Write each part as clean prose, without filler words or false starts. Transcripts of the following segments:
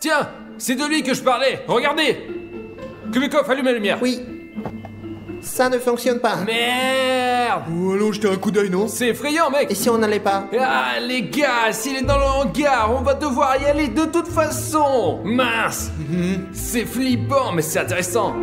Tiens, c'est de lui que je parlais. Regardez. Kubikov, allume la lumière. Oui. Ça ne fonctionne pas. Merde. Oh, allons jeter un coup d'œil, non? C'est effrayant, mec. Et si on n'allait pas? Ah, les gars, s'il est dans le hangar, on va devoir y aller de toute façon. Mince. C'est flippant, mais c'est intéressant.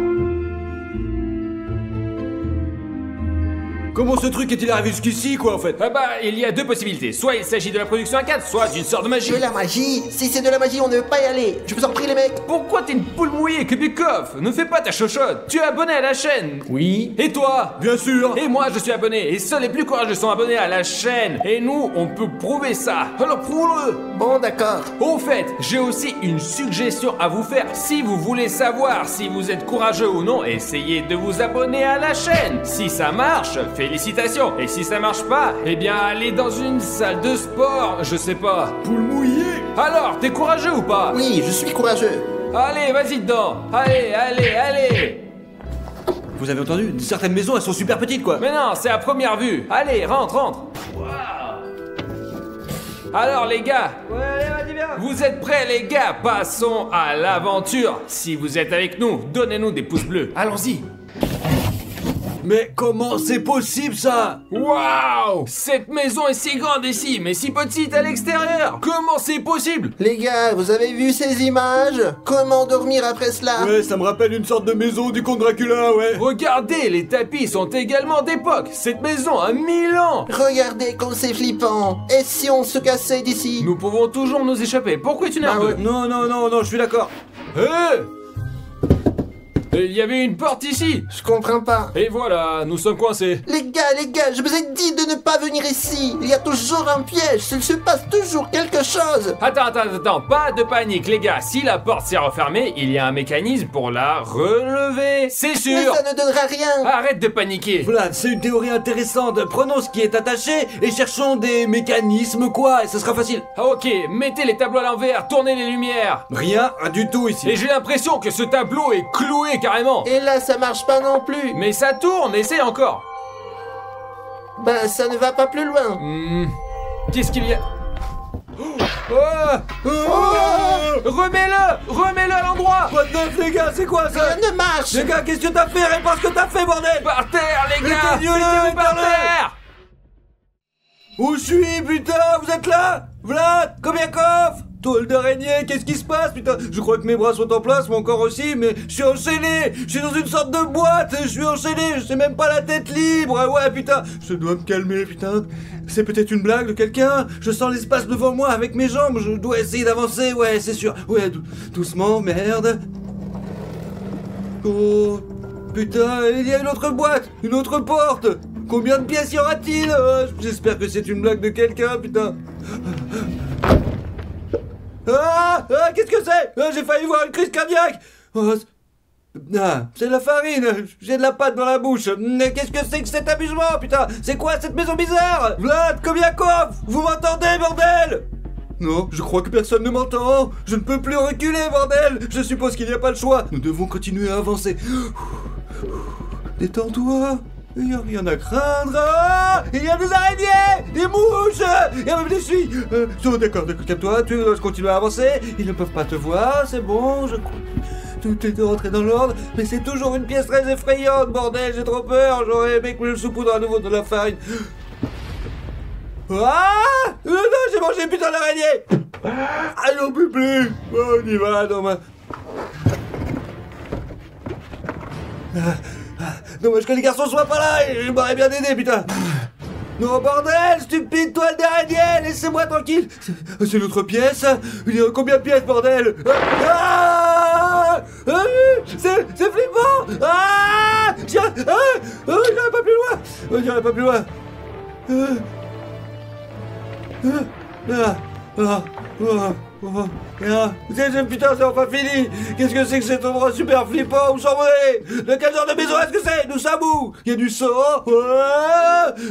Comment ce truc est-il arrivé jusqu'ici, quoi, en fait? Ah bah, il y a deux possibilités. Soit il s'agit de la production A4, soit d'une sorte de magie. De la magie? Si c'est de la magie, on ne veut pas y aller. Je vous en prie, les mecs. Pourquoi t'es une poule mouillée, Kubikov? Ne fais pas ta chochotte. Tu es abonné à la chaîne. Oui. Et toi? Bien sûr. Et moi, je suis abonné. Et seuls les plus courageux sont abonnés à la chaîne. Et nous, on peut prouver ça. Alors prouvons-le. Bon, d'accord. Au fait, j'ai aussi une suggestion à vous faire. Si vous voulez savoir si vous êtes courageux ou non, essayez de vous abonner à la chaîne. Si ça marche, félicitations. Et si ça marche pas, eh bien allez dans une salle de sport, je sais pas. Poule mouillée. Alors, t'es courageux ou pas? Oui, je suis courageux. Allez, vas-y dedans. Allez, allez, allez. Vous avez entendu? Certaines maisons, elles sont super petites, quoi. Mais non, c'est à première vue. Allez, rentre, rentre. Alors les gars, Ouais, allez, vas-y, viens. vous êtes prêts les gars? Passons à l'aventure. Si vous êtes avec nous, donnez-nous des pouces bleus. Allons-y. Mais comment c'est possible, ça? Waouh! Cette maison est si grande ici, mais si petite à l'extérieur. Comment c'est possible? Les gars, vous avez vu ces images? Comment dormir après cela? Ouais, ça me rappelle une sorte de maison du comte Dracula, ouais. Regardez, les tapis sont également d'époque. Cette maison a 1000 ans. Regardez comme c'est flippant. Et si on se cassait d'ici? Nous pouvons toujours nous échapper. Pourquoi es-tu nerveux? Non, non, non, non, je suis d'accord. Il y avait une porte ici. Je comprends pas. Et voilà, nous sommes coincés. Les gars, je vous ai dit de ne pas venir ici. Il y a toujours un piège. Il se passe toujours quelque chose. Attends, pas de panique les gars. Si la porte s'est refermée, il y a un mécanisme pour la relever. C'est Mais sûr. ça ne donnera rien. Arrête de paniquer. Voilà, c'est une théorie intéressante. Prenons ce qui est attaché et cherchons des mécanismes, quoi, et ce sera facile. Ah, ok, mettez les tableaux à l'envers, tournez les lumières. Rien du tout ici. Et j'ai l'impression que ce tableau est cloué carrément. Et là, ça marche pas non plus. Mais ça tourne, essaie encore. Ben, ça ne va pas plus loin. Qu'est-ce qu'il y a? Remets-le à l'endroit. Quoi de neuf, les gars, c'est quoi ça? Ça ne marche. Les gars, qu'est-ce que t'as fait? Réponds ce que t'as fait, bordel! Par terre les gars. Éteignez-le, Mettez-vous par éteignez-le. terre. Où je suis, putain? Vous êtes là? Vlad? Kobiakov? Toile d'araignée, qu'est-ce qui se passe, putain? Je crois que mes bras sont en place, mon corps aussi, mais je suis enchaîné! Je suis dans une sorte de boîte, je suis enchaîné, je sais même pas la tête libre! Ouais, putain, je dois me calmer, putain. C'est peut-être une blague de quelqu'un? Je sens l'espace devant moi avec mes jambes, je dois essayer d'avancer, ouais, c'est sûr. Ouais, doucement, merde. Oh, putain, il y a une autre boîte, une autre porte! Combien de pièces y aura-t-il? J'espère que c'est une blague de quelqu'un, putain. Qu'est-ce que c'est? J'ai failli voir une crise cardiaque. C'est de la farine. J'ai de la pâte dans la bouche. Mais qu'est-ce que c'est que cet amusement, putain? C'est quoi cette maison bizarre? Vlad, Kobiakov, vous m'entendez, bordel? Non, je crois que personne ne m'entend. Je ne peux plus reculer, bordel. Je suppose qu'il n'y a pas le choix. Nous devons continuer à avancer. Détends-toi. Il n'y a rien à craindre. Il y a des araignées, des mouches, il y a même des suies. D'accord, calme-toi, tu dois continuer à avancer. Ils ne peuvent pas te voir, c'est bon, je crois. Tout est rentré dans l'ordre, mais c'est toujours une pièce très effrayante, bordel, j'ai trop peur. J'aurais aimé que je saupoudre à nouveau de la farine. Non, j'ai mangé putain d'araignée. Ah, j'en peux plus. On y va, non, dommage que les garçons soient pas là, je m'aurais bien aidé, putain. Non, bordel, stupide toile d'araignée, laissez-moi tranquille. C'est notre pièce. Il y a combien de pièces, bordel? C'est flippant. J'irai pas plus loin. J'irai pas plus loin. Putain, c'est enfin fini. Qu'est-ce que c'est que cet endroit super flippant? Où s'en aller? De quel genre de maison est-ce que c'est? Nous sommes où? Il y a du sang.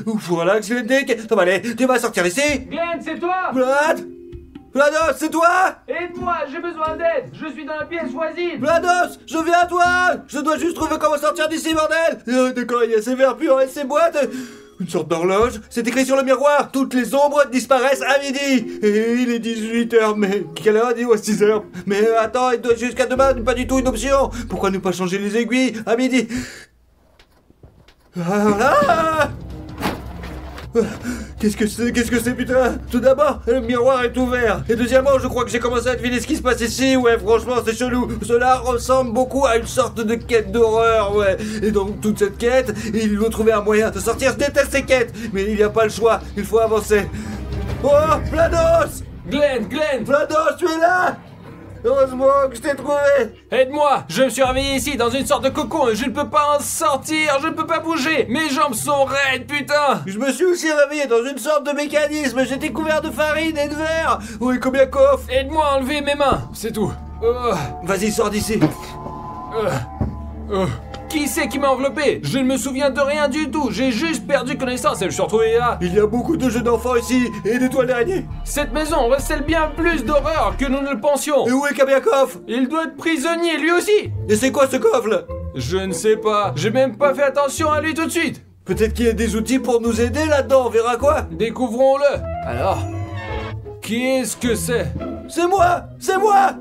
Voilà que c'est le deck. Attends, allez, tu vas sortir ici. Glenn, c'est toi? Vlad, Vlados, c'est toi? Aide-moi, j'ai besoin d'aide. Je suis dans la pièce voisine. Vlados, je viens à toi. Je dois juste trouver comment sortir d'ici, bordel. D'accord, il y a ces verres purs et ces boîtes. Une sorte d'horloge. C'est écrit sur le miroir. Toutes les ombres disparaissent à midi. Et il est 18h, mais... Quelle heure, dit? Ouais, 6h. Mais attends, il doit jusqu'à demain, pas du tout une option. Pourquoi ne pas changer les aiguilles à midi? Voilà. Qu'est-ce que c'est, putain? Tout d'abord, le miroir est ouvert. Et deuxièmement, je crois que j'ai commencé à deviner ce qui se passe ici. Ouais, franchement, c'est chelou. Cela ressemble beaucoup à une sorte de quête d'horreur, ouais. Et donc, toute cette quête, il doit trouver un moyen de sortir. Je déteste ces quêtes, mais il n'y a pas le choix. Il faut avancer. Oh, Vlados! Glenn! Vlados, tu es là? Heureusement que je t'ai trouvé. Aide-moi! Je me suis réveillé ici dans une sorte de cocon et je ne peux pas en sortir, je ne peux pas bouger! Mes jambes sont raides, putain! Je me suis aussi réveillé dans une sorte de mécanisme. J'étais couvert de farine et de verre. Oui, Kobiakov. Aide-moi à enlever mes mains, c'est tout. Vas-y, sors d'ici. Qui c'est qui m'a enveloppé? Je ne me souviens de rien du tout, j'ai juste perdu connaissance et je me suis retrouvé là. Il y a beaucoup de jeux d'enfants ici et des toiles d'araignée. Cette maison recèle bien plus d'horreur que nous ne le pensions. Et où est Kobiakov? Il doit être prisonnier lui aussi. Et c'est quoi ce coffre là? Je ne sais pas, j'ai même pas fait attention à lui tout de suite. Peut-être qu'il y a des outils pour nous aider là-dedans, on verra quoi. Découvrons-le. Alors, qu'est-ce que c'est? C'est moi! C'est moi!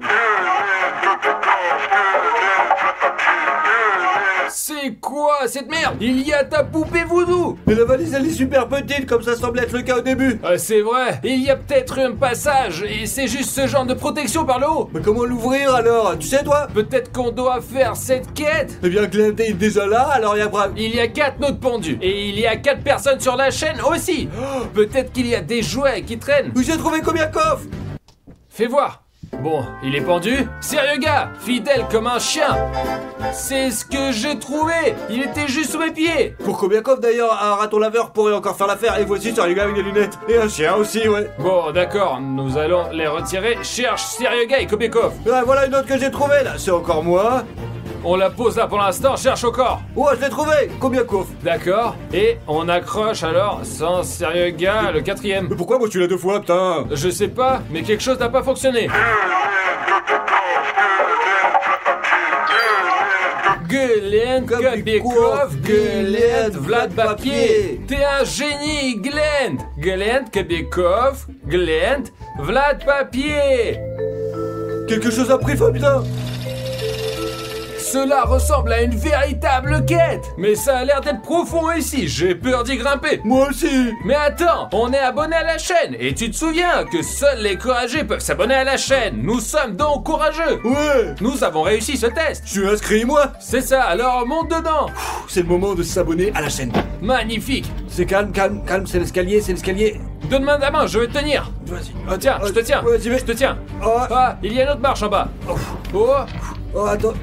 C'est quoi cette merde? Il y a ta poupée voodoo. Mais la valise elle est super petite comme ça semble être le cas au début. C'est vrai, il y a peut-être un passage et c'est juste ce genre de protection par le haut. Mais comment l'ouvrir alors? Tu sais toi? Peut-être qu'on doit faire cette quête. Eh bien Glenn est déjà là, alors il y a Brave. Il y a 4 notes pendues et il y a 4 personnes sur la chaîne aussi. Peut-être qu'il y a des jouets qui traînent. Oui, j'ai trouvé Kobiakov. Fais voir. Bon, il est pendu. Sérieux gars, fidèle comme un chien. C'est ce que j'ai trouvé. Il était juste sous mes pieds. Pour Kobiakov d'ailleurs, un raton laveur pourrait encore faire l'affaire. Et voici sérieux gars avec des lunettes. Et un chien aussi, ouais. Bon, d'accord, nous allons les retirer. Cherche Sérieux gars et Kobiakov. Ouais, voilà une autre que j'ai trouvée là. C'est encore moi. On la pose là pour l'instant, cherche au corps. Oh, je l'ai trouvé, Kobiakov. D'accord, et on accroche alors, sans Sérieux gars, le 4e. Mais pourquoi moi tu l'as 2 fois, putain? Je sais pas, mais quelque chose n'a pas fonctionné. Glenn, Kobiakov, Glenn, Vlad Papier. T'es un génie, Glenn. Glenn, Kobiakov, Glenn, Vlad Papier. Quelque chose a pris feu, putain. Cela ressemble à une véritable quête. Mais ça a l'air d'être profond ici, j'ai peur d'y grimper. Moi aussi. Mais attends, on est abonné à la chaîne. Et tu te souviens que seuls les courageux peuvent s'abonner à la chaîne. Nous sommes donc courageux. Ouais. Nous avons réussi ce test. Je suis inscrit, moi. C'est ça, alors monte dedans. C'est le moment de s'abonner à la chaîne. Magnifique. C'est calme, c'est l'escalier, Donne-moi ta main, je vais te tenir. Vas-y. Oh tiens, je te tiens. Vas-y, Je te tiens. Oh. Ah, il y a une autre marche en bas. Oh. Oh, attends.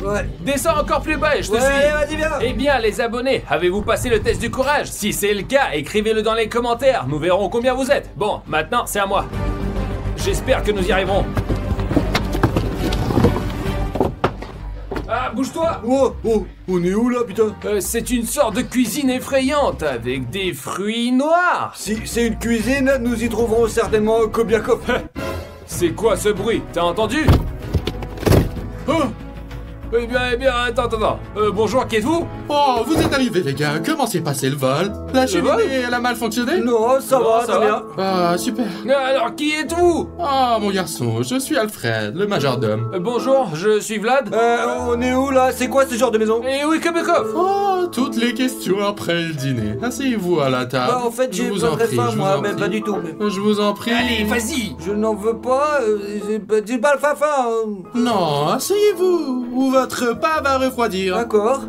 Ouais. Descends encore plus bas et je te suis. Allez, vas-y, viens. Eh bien, les abonnés, avez-vous passé le test du courage? Si c'est le cas, écrivez-le dans les commentaires. Nous verrons combien vous êtes. Bon, maintenant, c'est à moi. J'espère que nous y arriverons. Ah, bouge-toi! Oh, on est où là, putain? C'est une sorte de cuisine effrayante avec des fruits noirs. Si c'est une cuisine, nous y trouverons certainement Kobiakov. C'est quoi ce bruit? T'as entendu? Oh! Eh bien, attends. Bonjour, qui êtes-vous? Oh, vous êtes arrivés les gars, comment s'est passé le vol? La cheminée, elle a mal fonctionné? Non, ça va, ça très va. bien. Ah, super. Alors, qui êtes-vous? Ah, mon garçon, je suis Alfred, le majordome. Bonjour, je suis Vlad. On est où là? C'est quoi ce genre de maison? Et oui, Kobiakov. Oh, toutes les questions après le dîner. Asseyez-vous à la table. Bah, en fait, Je j'ai vous pas en très prie, faim, je vous moi, en même prie. pas du tout. Je vous en prie. Allez, vas-y. Je n'en veux pas, j'ai pas le faim. Non, asseyez-vous, ou votre repas va refroidir. D'accord.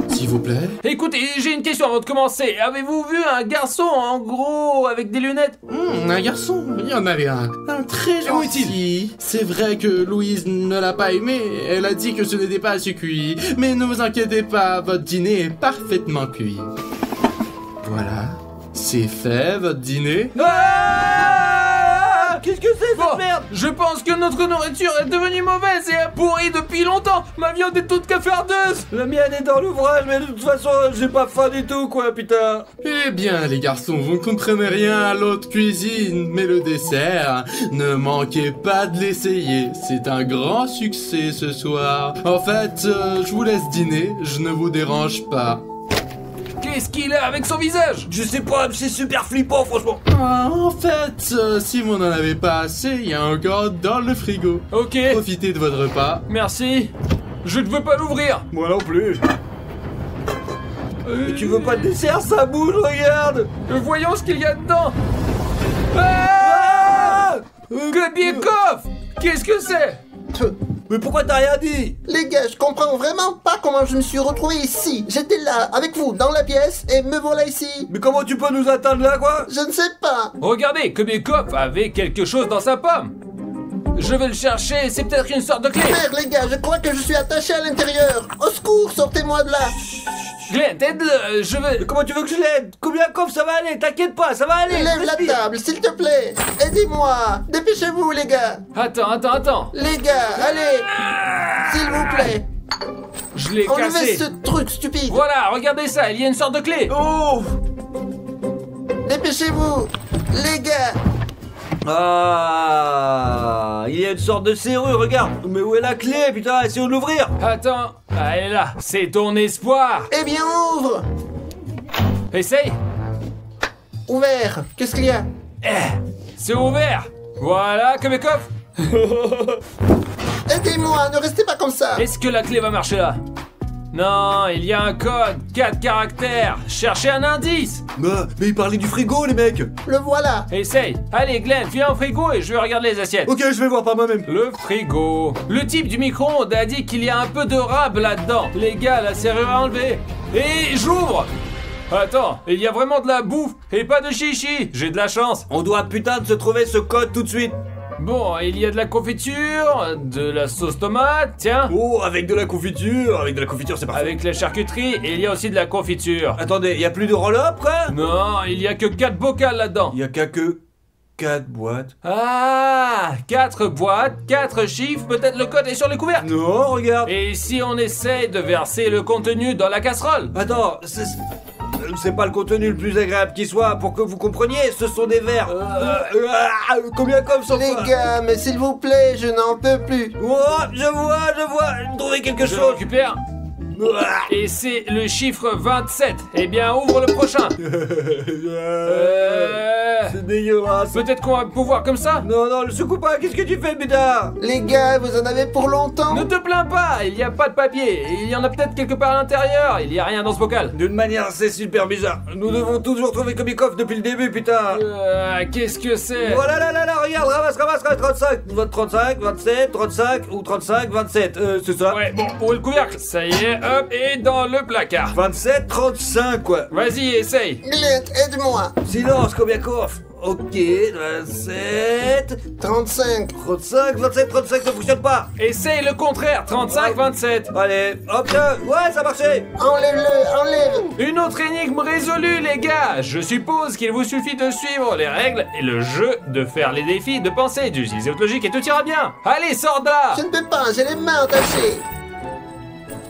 S'il vous plaît. Écoutez, j'ai une question avant de commencer. Avez-vous vu un garçon en gros avec des lunettes? Un garçon, il y en avait un très Et où est-il? gentil. C'est vrai que Louise ne l'a pas aimé, elle a dit que ce n'était pas assez cuit. Mais ne vous inquiétez pas, votre dîner est parfaitement cuit. Voilà, c'est fait, votre dîner. Ah! Qu'est-ce que c'est cette merde? Je pense que notre nourriture est devenue mauvaise et a pourri depuis longtemps. Ma viande est toute cafardeuse. La mienne est dans l'ouvrage, mais de toute façon, j'ai pas faim du tout, quoi, putain. Eh bien, les garçons, vous ne comprenez rien à l'autre cuisine, mais le dessert, ne manquez pas de l'essayer. C'est un grand succès ce soir. En fait, je vous laisse dîner, je ne vous dérange pas. Qu'est-ce qu'il a avec son visage? Je sais pas, c'est super flippant, franchement. Ah, en fait, si vous n'en avez pas assez, il y a encore dans le frigo. Ok, Profitez de votre repas. merci. Je ne veux pas l'ouvrir. Moi non plus. Mais tu veux pas de dessert, ça bouge, regarde. Voyons ce qu'il y a dedans. Ah! Kobiekov! Qu'est-ce que c'est? Mais pourquoi t'as rien dit? Les gars, je comprends vraiment pas comment je me suis retrouvé ici. J'étais là, avec vous, dans la pièce, et me voilà ici. Mais comment tu peux nous atteindre là, quoi? Je ne sais pas. Regardez, Kobiekov avait quelque chose dans sa pomme. Je vais le chercher, c'est peut-être une sorte de clé. Merde, les gars, je crois que je suis attaché à l'intérieur. Au secours, sortez-moi de là. Glenn, aide-le, je vais... Mais comment tu veux que je l'aide? Kobiakov, ça va aller, t'inquiète pas, ça va aller. Lève la respire. table, s'il te plaît. Aidez-moi. Dépêchez-vous, les gars. Attends. Les gars, allez. S'il vous plaît. Je l'ai Enlevez cassé. ce truc stupide. Voilà, regardez ça, il y a une sorte de clé. Oh! Dépêchez-vous. Les gars. Ah, il y a une sorte de serrure, regarde. Mais où est la clé, putain? Essayons de l'ouvrir. Attends, elle est là, c'est ton espoir. Eh bien, ouvre. Essaye. Ouvert. Qu'est-ce qu'il y a? C'est ouvert. Voilà, Kobiekov. Aidez-moi, ne restez pas comme ça. Est-ce que la clé va marcher là? Non, il y a un code, 4 caractères. Cherchez un indice. Mais il parlait du frigo, les mecs. Le voilà. Essaye. Allez, Glenn, viens au frigo et je vais regarder les assiettes. Ok, je vais voir par moi-même. Le frigo. Le type du micro-ondes a dit qu'il y a un peu de rab là-dedans. Les gars, la serrure à enlever. Et j'ouvre. Attends, il y a vraiment de la bouffe et pas de chichi. J'ai de la chance. On doit putain de se trouver ce code tout de suite. Bon, il y a de la confiture, de la sauce tomate, tiens. Oh, avec de la confiture c'est parfait. Avec la charcuterie, et il y a aussi de la confiture. Attendez, il y a plus de roll-up, quoi? Non, il y a que 4 bocals là-dedans. Il y a qu'à que 4 boîtes. Ah, 4 boîtes, 4 chiffres, peut-être le code est sur les couvercles. Non, regarde. Et si on essaye de verser le contenu dans la casserole? Attends, c'est pas le contenu le plus agréable qui soit, pour que vous compreniez, ce sont des verres. Combien comme ça? Les gars, mais s'il vous plaît, je n'en peux plus. Oh, je vois, trouver quelque Je le chose. récupère. Et c'est le chiffre 27. Eh bien, ouvre le prochain. C'est dégueulasse. Peut-être qu'on va pouvoir comme ça? Non, le secoue pas, qu'est-ce que tu fais, putain? Les gars, vous en avez pour longtemps? Ne te plains pas, il n'y a pas de papier. Il y en a peut-être quelque part à l'intérieur. Il n'y a rien dans ce bocal. D'une manière, c'est super bizarre. Nous devons toujours trouver Kobiekov depuis le début, putain. Qu'est-ce que c'est? Voilà, là, regarde, ramasse, 35, 35, 27, 35 ou 35, 27. C'est ça. Ouais, bon, où est le couvercle? Ça y est, hop, et dans le placard. 27, 35, quoi. Vas-y, essaye. Glenn, aide-moi. Silence, Kobiakov. Ok, 27, 35. 35, 27, 35 ne fonctionne pas. Essaye le contraire, 35, 27. Allez, hop là. Ouais, ça marchait. Enlève-le, enlève. Une autre énigme résolue, les gars. Je suppose qu'il vous suffit de suivre les règles et le jeu, de faire les défis, de penser, d'utiliser votre logique et tout ira bien. Allez, sors de là. Je ne peux pas, j'ai les mains attachées.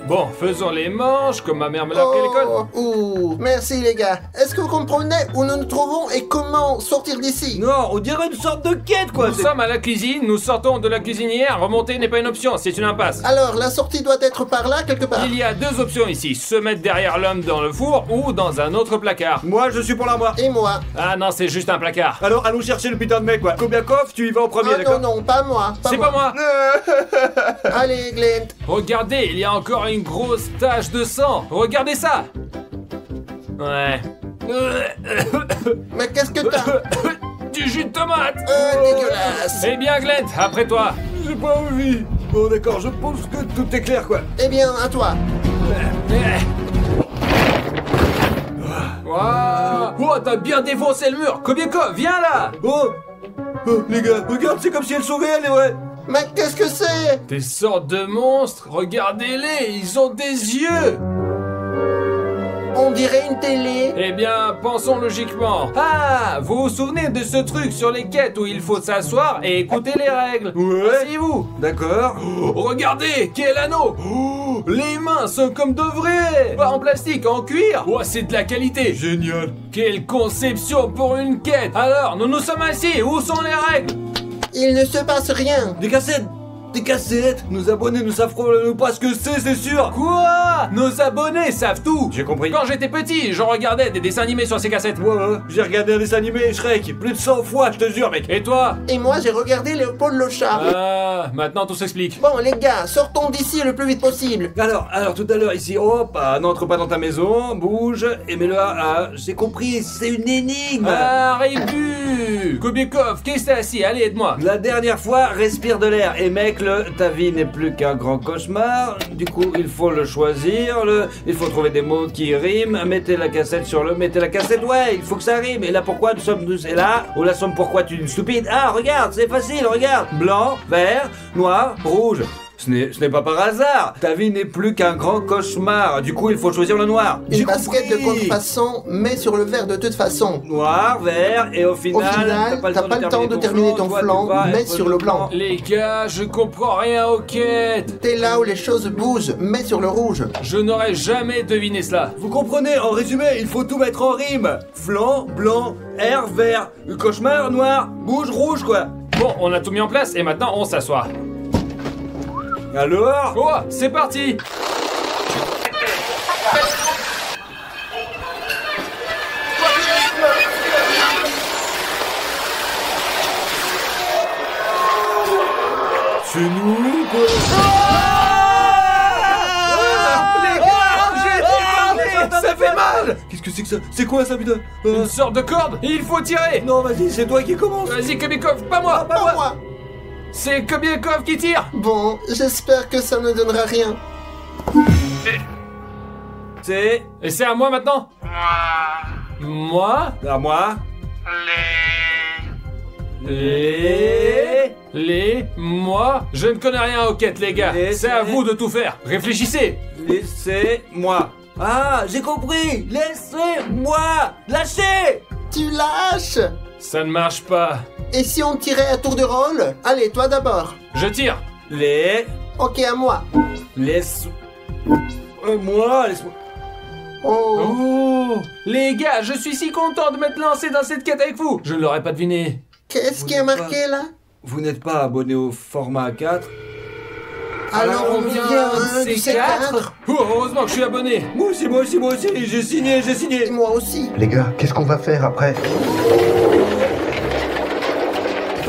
Bon, faisons les manches comme ma mère me l'a appris à l'école. Ouh, merci les gars. Est-ce que vous comprenez où nous nous trouvons et comment sortir d'ici? Non, on dirait une sorte de quête, quoi. Nous sommes à la cuisine, nous sortons de la cuisinière, remonter n'est pas une option, c'est une impasse. Alors, la sortie doit être par là, quelque part. Il y a 2 options ici, se mettre derrière l'homme dans le four ou dans un autre placard. Moi, je suis pour l'armoire. Et moi? Ah non, c'est juste un placard. Alors, allons chercher le putain de mec, quoi. Kobiakov, tu y vas en premier, Ah d'accord? non, pas moi. C'est pas moi. Allez, Glenn. Regardez, il y a encore une grosse tache de sang. Regardez ça. Ouais. Mais qu'est-ce que t'as? Du jus de tomate. Dégueulasse. Eh bien, Glenn, après toi. J'ai pas envie. Bon, d'accord, je pense que tout est clair, quoi. Eh bien, à toi. Waouh. Oh, t'as bien défoncé le mur. Kobiekov, viens là. Oh, les gars, regarde, c'est comme si elles sont réelles, les vraies. Mais qu'est-ce que c'est? Des sortes de monstres. Regardez-les, ils ont des yeux. On dirait une télé. Eh bien, pensons logiquement. Ah, vous vous souvenez de ce truc sur les quêtes où il faut s'asseoir et écouter les règles? Ouais. Asseyez-vous. D'accord. Oh, regardez, quel anneau! Oh, les mains sont comme de vrai! Pas en plastique, en cuir! Oh, c'est de la qualité! Génial. Quelle conception pour une quête! Alors, nous nous sommes assis, où sont les règles? Il ne se passe rien. Des cassettes. Des cassettes. Nos abonnés ne savent probablement pas ce que c'est sûr. Quoi? Nos abonnés savent tout! J'ai compris. Quand j'étais petit, j'en regardais des dessins animés sur ces cassettes. Ouais, j'ai regardé un dessin animé Shrek plus de 100 fois, je te jure, mec. Et toi? Et moi, j'ai regardé Léopold le chat. Ah, maintenant tout s'explique. Bon, les gars, sortons d'ici le plus vite possible. Alors tout à l'heure ici, hop, n'entre pas dans ta maison, bouge, et mets-le à... J'ai compris, c'est une énigme. Arrive du Kobiekov, qu'est-ce que t'as assis? Allez, aide-moi. La dernière fois, respire de l'air. Et mec, ta vie n'est plus qu'un grand cauchemar. Du coup, il faut le choisir. Il faut trouver des mots qui riment. Mettez la cassette sur Mettez la cassette, ouais, il faut que ça rime. Et là, pourquoi nous sommes tous... Et là, ou la somme pourquoi tu es une stupide. Ah, regarde, c'est facile, regarde. Blanc, vert, noir, rouge. Ce n'est pas par hasard. Ta vie n'est plus qu'un grand cauchemar. Du coup, il faut choisir le noir. Une J'ai basket de compris. contrefaçon, mais sur le vert de toute façon. Noir, vert, et au final, t'as pas le temps de terminer ton flanc, mets sur le blanc. Les gars, je comprends rien aux quêtes. T'es là où les choses bougent, mets sur le rouge. Je n'aurais jamais deviné cela. Vous comprenez, en résumé, il faut tout mettre en rime. Flanc, blanc, air, vert, cauchemar, noir, bouge, rouge, quoi. Bon, on a tout mis en place et maintenant on s'assoit. Alors Oh, c'est parti. C'est nous, quoi. Les gars, j'ai été parlé. Ça fait mal. Qu'est-ce que c'est que ça? C'est quoi ça, putain? Une sorte de corde, il faut tirer. Non, vas-y, c'est toi qui commence. Vas-y, Kobiekov, pas moi. Pas moi. C'est Kobiekov qui tire. Bon, j'espère que ça ne donnera rien. C'est Et c'est à moi maintenant. Moi. à moi. Moi. Je ne connais rien aux quêtes, les gars. Les- C'est à vous de tout faire. Réfléchissez. Laissez-moi. Ah, j'ai compris. Laissez-moi. Lâchez. Tu lâches. Ça ne marche pas. Et si on tirait à tour de rôle? Allez, toi d'abord. Je tire. Ok, à moi. Laisse-moi. Laisse-moi. Oh. Oh, les gars, je suis si content de m'être lancé dans cette quête avec vous. Je ne l'aurais pas deviné. Qu'est-ce qui est marqué là? Vous n'êtes pas abonné au format 4? Alors on vient un du C4. Oh, heureusement que je suis abonné. Moi aussi, j'ai signé. Et moi aussi. Les gars, qu'est-ce qu'on va faire après?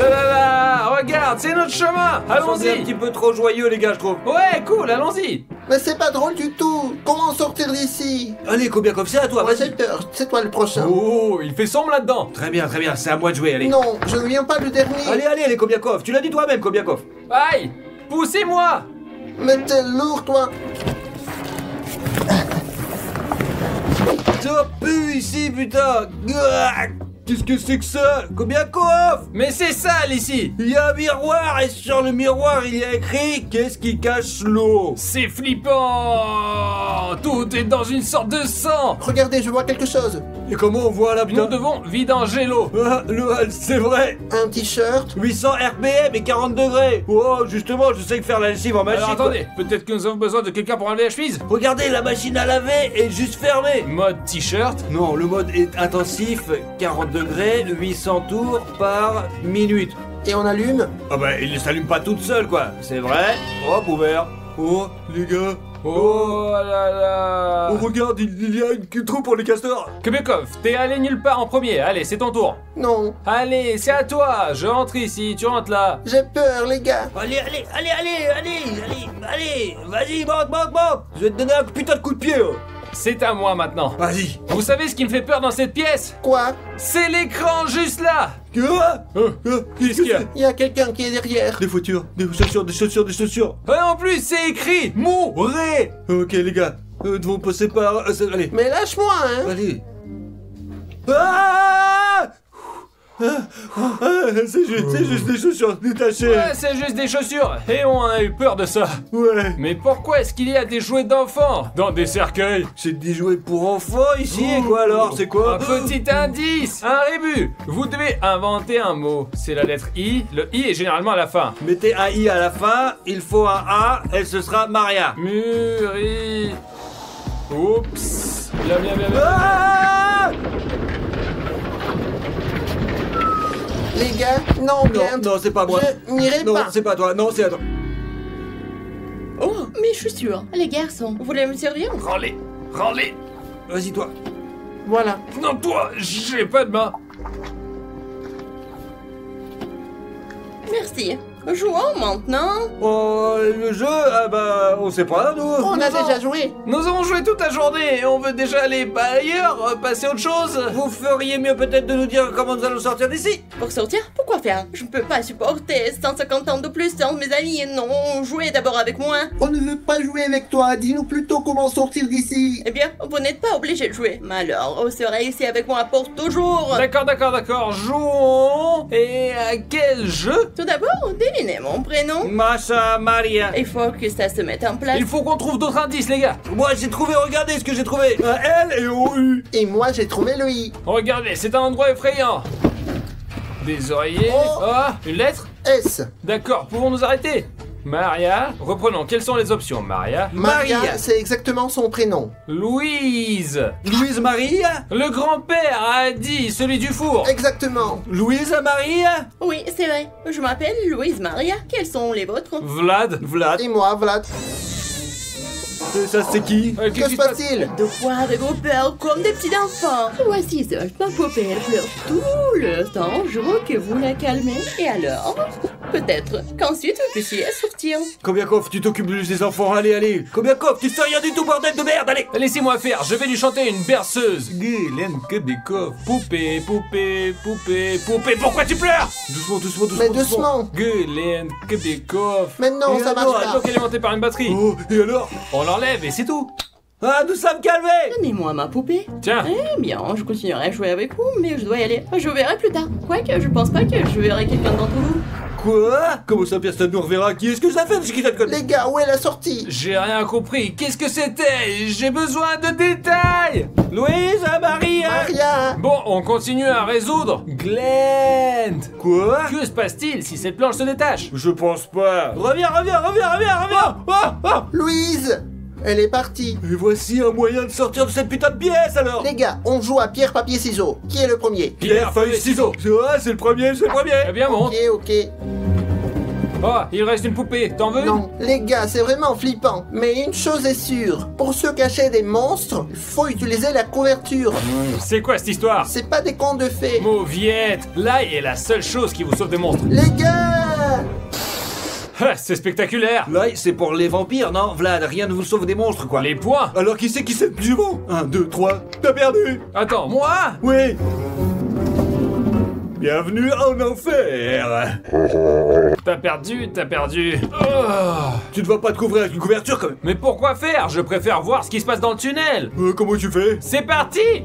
Là, regarde, c'est notre chemin. C'est un Allons-y. petit peu trop joyeux, les gars, je trouve. Ouais, cool, allons-y. Mais c'est pas drôle du tout. Comment sortir d'ici? Allez, Kobiakov, c'est à toi, Moi vas-y. j'ai peur. C'est toi le prochain. Oh, il fait sombre là-dedans. Très bien, c'est à moi de jouer, allez. Non, je ne viens pas le dernier. Allez, Kobiakov, tu l'as dit toi-même, Kobiakov. Aïe, poussez-moi. Mais t'es lourd, toi. Ça pue ici, putain. Qu'est-ce que c'est que ça? Kobiakov! Mais c'est sale ici. Il y a un miroir et sur le miroir il y a écrit qu'est-ce qui cache l'eau? C'est flippant. Tout est dans une sorte de sang. Regardez, je vois quelque chose. Et comment on voit là, Nous putain? devons vidanger l'eau. Ah, c'est vrai! Un t-shirt. 800 RPM et 40 degrés! Oh, justement, je sais que faire la lessive en machine. Alors attendez, peut-être que nous avons besoin de quelqu'un pour enlever la chemise. Regardez, la machine à laver est juste fermée! Mode t-shirt. Non, le mode est intensif, 40 degrés, 800 tours par minute. Et on allume. Ah bah, il ne s'allume pas toute seule, quoi. C'est vrai. Hop, ouvert. Oh, les gars. Oh là là. Oh, regarde, il y a une trou pour les castors. Kobiakov, t'es allé nulle part en premier. Allez, c'est ton tour. Non. Allez, c'est à toi. Je rentre ici, tu rentres là. J'ai peur, les gars. Allez, vas-y, monte. Je vais te donner un putain de coup de pied. Oh. C'est à moi maintenant. Vas-y. Vous savez ce qui me fait peur dans cette pièce? Quoi? C'est l'écran juste là. Quoi? Qu'est-ce qu'il y a? Il y a quelqu'un qui est derrière. Des voitures, des chaussures. Et en plus, c'est écrit mourrez. Ok, les gars, devons passer par... allez. Mais lâche-moi, hein. Allez. Ah! C'est juste des chaussures détachées. Ouais, c'est juste des chaussures. Et on a eu peur de ça. Ouais. Mais pourquoi est-ce qu'il y a des jouets d'enfants dans des cercueils? C'est des jouets pour enfants ici, et quoi alors? C'est quoi? Un petit indice, un rébut. Vous devez inventer un mot. C'est la lettre I. Le I est généralement à la fin. Mettez un I à la fin, il faut un A, et ce sera Maria. Muri. Oups. Bien. Ah Les gars, non, Glent. non, c'est pas moi. Je n'irai Non, pas. c'est pas toi, non, c'est à toi. Oh, mes chaussures. Les garçons, vous voulez me servir? Rends-les. Vas-y, toi. Voilà. Non, toi, j'ai pas de main. Merci. Jouons maintenant. Oh, le jeu, ah bah, on sait pas, nous. On a déjà joué. Nous avons joué toute la journée et on veut déjà aller ailleurs, passer à autre chose. Vous feriez mieux peut-être de nous dire comment nous allons sortir d'ici. Pour sortir, pourquoi faire? Je ne peux pas supporter 150 ans de plus sans mes amis. Non, jouez d'abord avec moi. On ne veut pas jouer avec toi. Dis-nous plutôt comment sortir d'ici. Eh bien, vous n'êtes pas obligé de jouer. Mais alors, vous serez ici avec moi pour toujours. D'accord. Jouons. Et à quel jeu? Tout d'abord, devinez mon prénom. Masha Maria. Il faut que ça se mette en place. Il faut qu'on trouve d'autres indices, les gars. Moi, j'ai trouvé, regardez ce que j'ai trouvé. Un L et un U. Et moi, j'ai trouvé le I. Regardez, c'est un endroit effrayant. Des oreillers. Oh. Ah, une lettre? S. D'accord, pouvons-nous arrêter? Maria. Reprenons, quelles sont les options? Maria. Maria, Maria. c'est exactement son prénom. Louise. Louise Maria. Le grand-père a dit celui du four. Exactement. Louise Maria. Oui, c'est vrai. Je m'appelle Louise Maria. Quels sont les vôtres? Vlad. Vlad. Et moi, Vlad. Ça, c'est qui? Que se passe-t-il? De quoi de gros peur comme des petits enfants. Voici Zolt, ma poupée, elle pleure tout le temps. Je veux que vous la calmez. Et alors, peut-être qu'ensuite vous puissiez sortir. Kobiakov, tu t'occupes juste des enfants, allez. Kobiakov, tu sais rien du tout, bordel de merde, allez. Laissez-moi faire, je vais lui chanter une berceuse. Guylaine Kebekov. Poupée. Pourquoi tu pleures? Doucement. Mais doucement. Guylaine Kebekov. Mais non, Et ça alors, marche pas. Donc elle est montée par une batterie. Oh, et alors? On l'enlève et c'est tout. Ah, nous sommes calmés. Donnez-moi ma poupée. Tiens. Eh bien, je continuerai à jouer avec vous, mais je dois y aller. Je verrai plus tard. Quoique, je pense pas que je verrai quelqu'un d'entre vous. Quoi? Comment ça, personne nous reverra? Qui est-ce que ça fait? Qui t'accorde? Les gars, où est la sortie? J'ai rien compris. Qu'est-ce que c'était? J'ai besoin de détails. Louise Maria. Maria. Bon, on continue à résoudre. Glent. Quoi? Que se passe-t-il si cette planche se détache? Je pense pas. Reviens. Oh. Louise. Elle est partie. Et voici un moyen de sortir de cette putain de pièce alors. Les gars, on joue à pierre, papier, ciseaux. Qui est le premier? Pierre, feuille, ciseaux. C'est le premier. Eh bien, monte. Ok. Oh, il reste une poupée. T'en veux? Non, les gars, c'est vraiment flippant. Mais une chose est sûre, pour se cacher des monstres, il faut utiliser la couverture. C'est quoi cette histoire? C'est pas des contes de fées. Mauviette. L'ail est la seule chose qui vous sauve des monstres. Les gars! Ah, c'est spectaculaire. L'ail, c'est pour les vampires, non? Vlad, rien ne vous sauve des monstres, quoi. Les points. Alors qui c'est le plus bon? 1, 2, 3, t'as perdu. Attends, moi? Oui. Bienvenue en enfer. T'as perdu. Oh. Tu ne vas pas te couvrir avec une couverture, quand même. Mais pourquoi faire? Je préfère voir ce qui se passe dans le tunnel. Comment tu fais? C'est parti.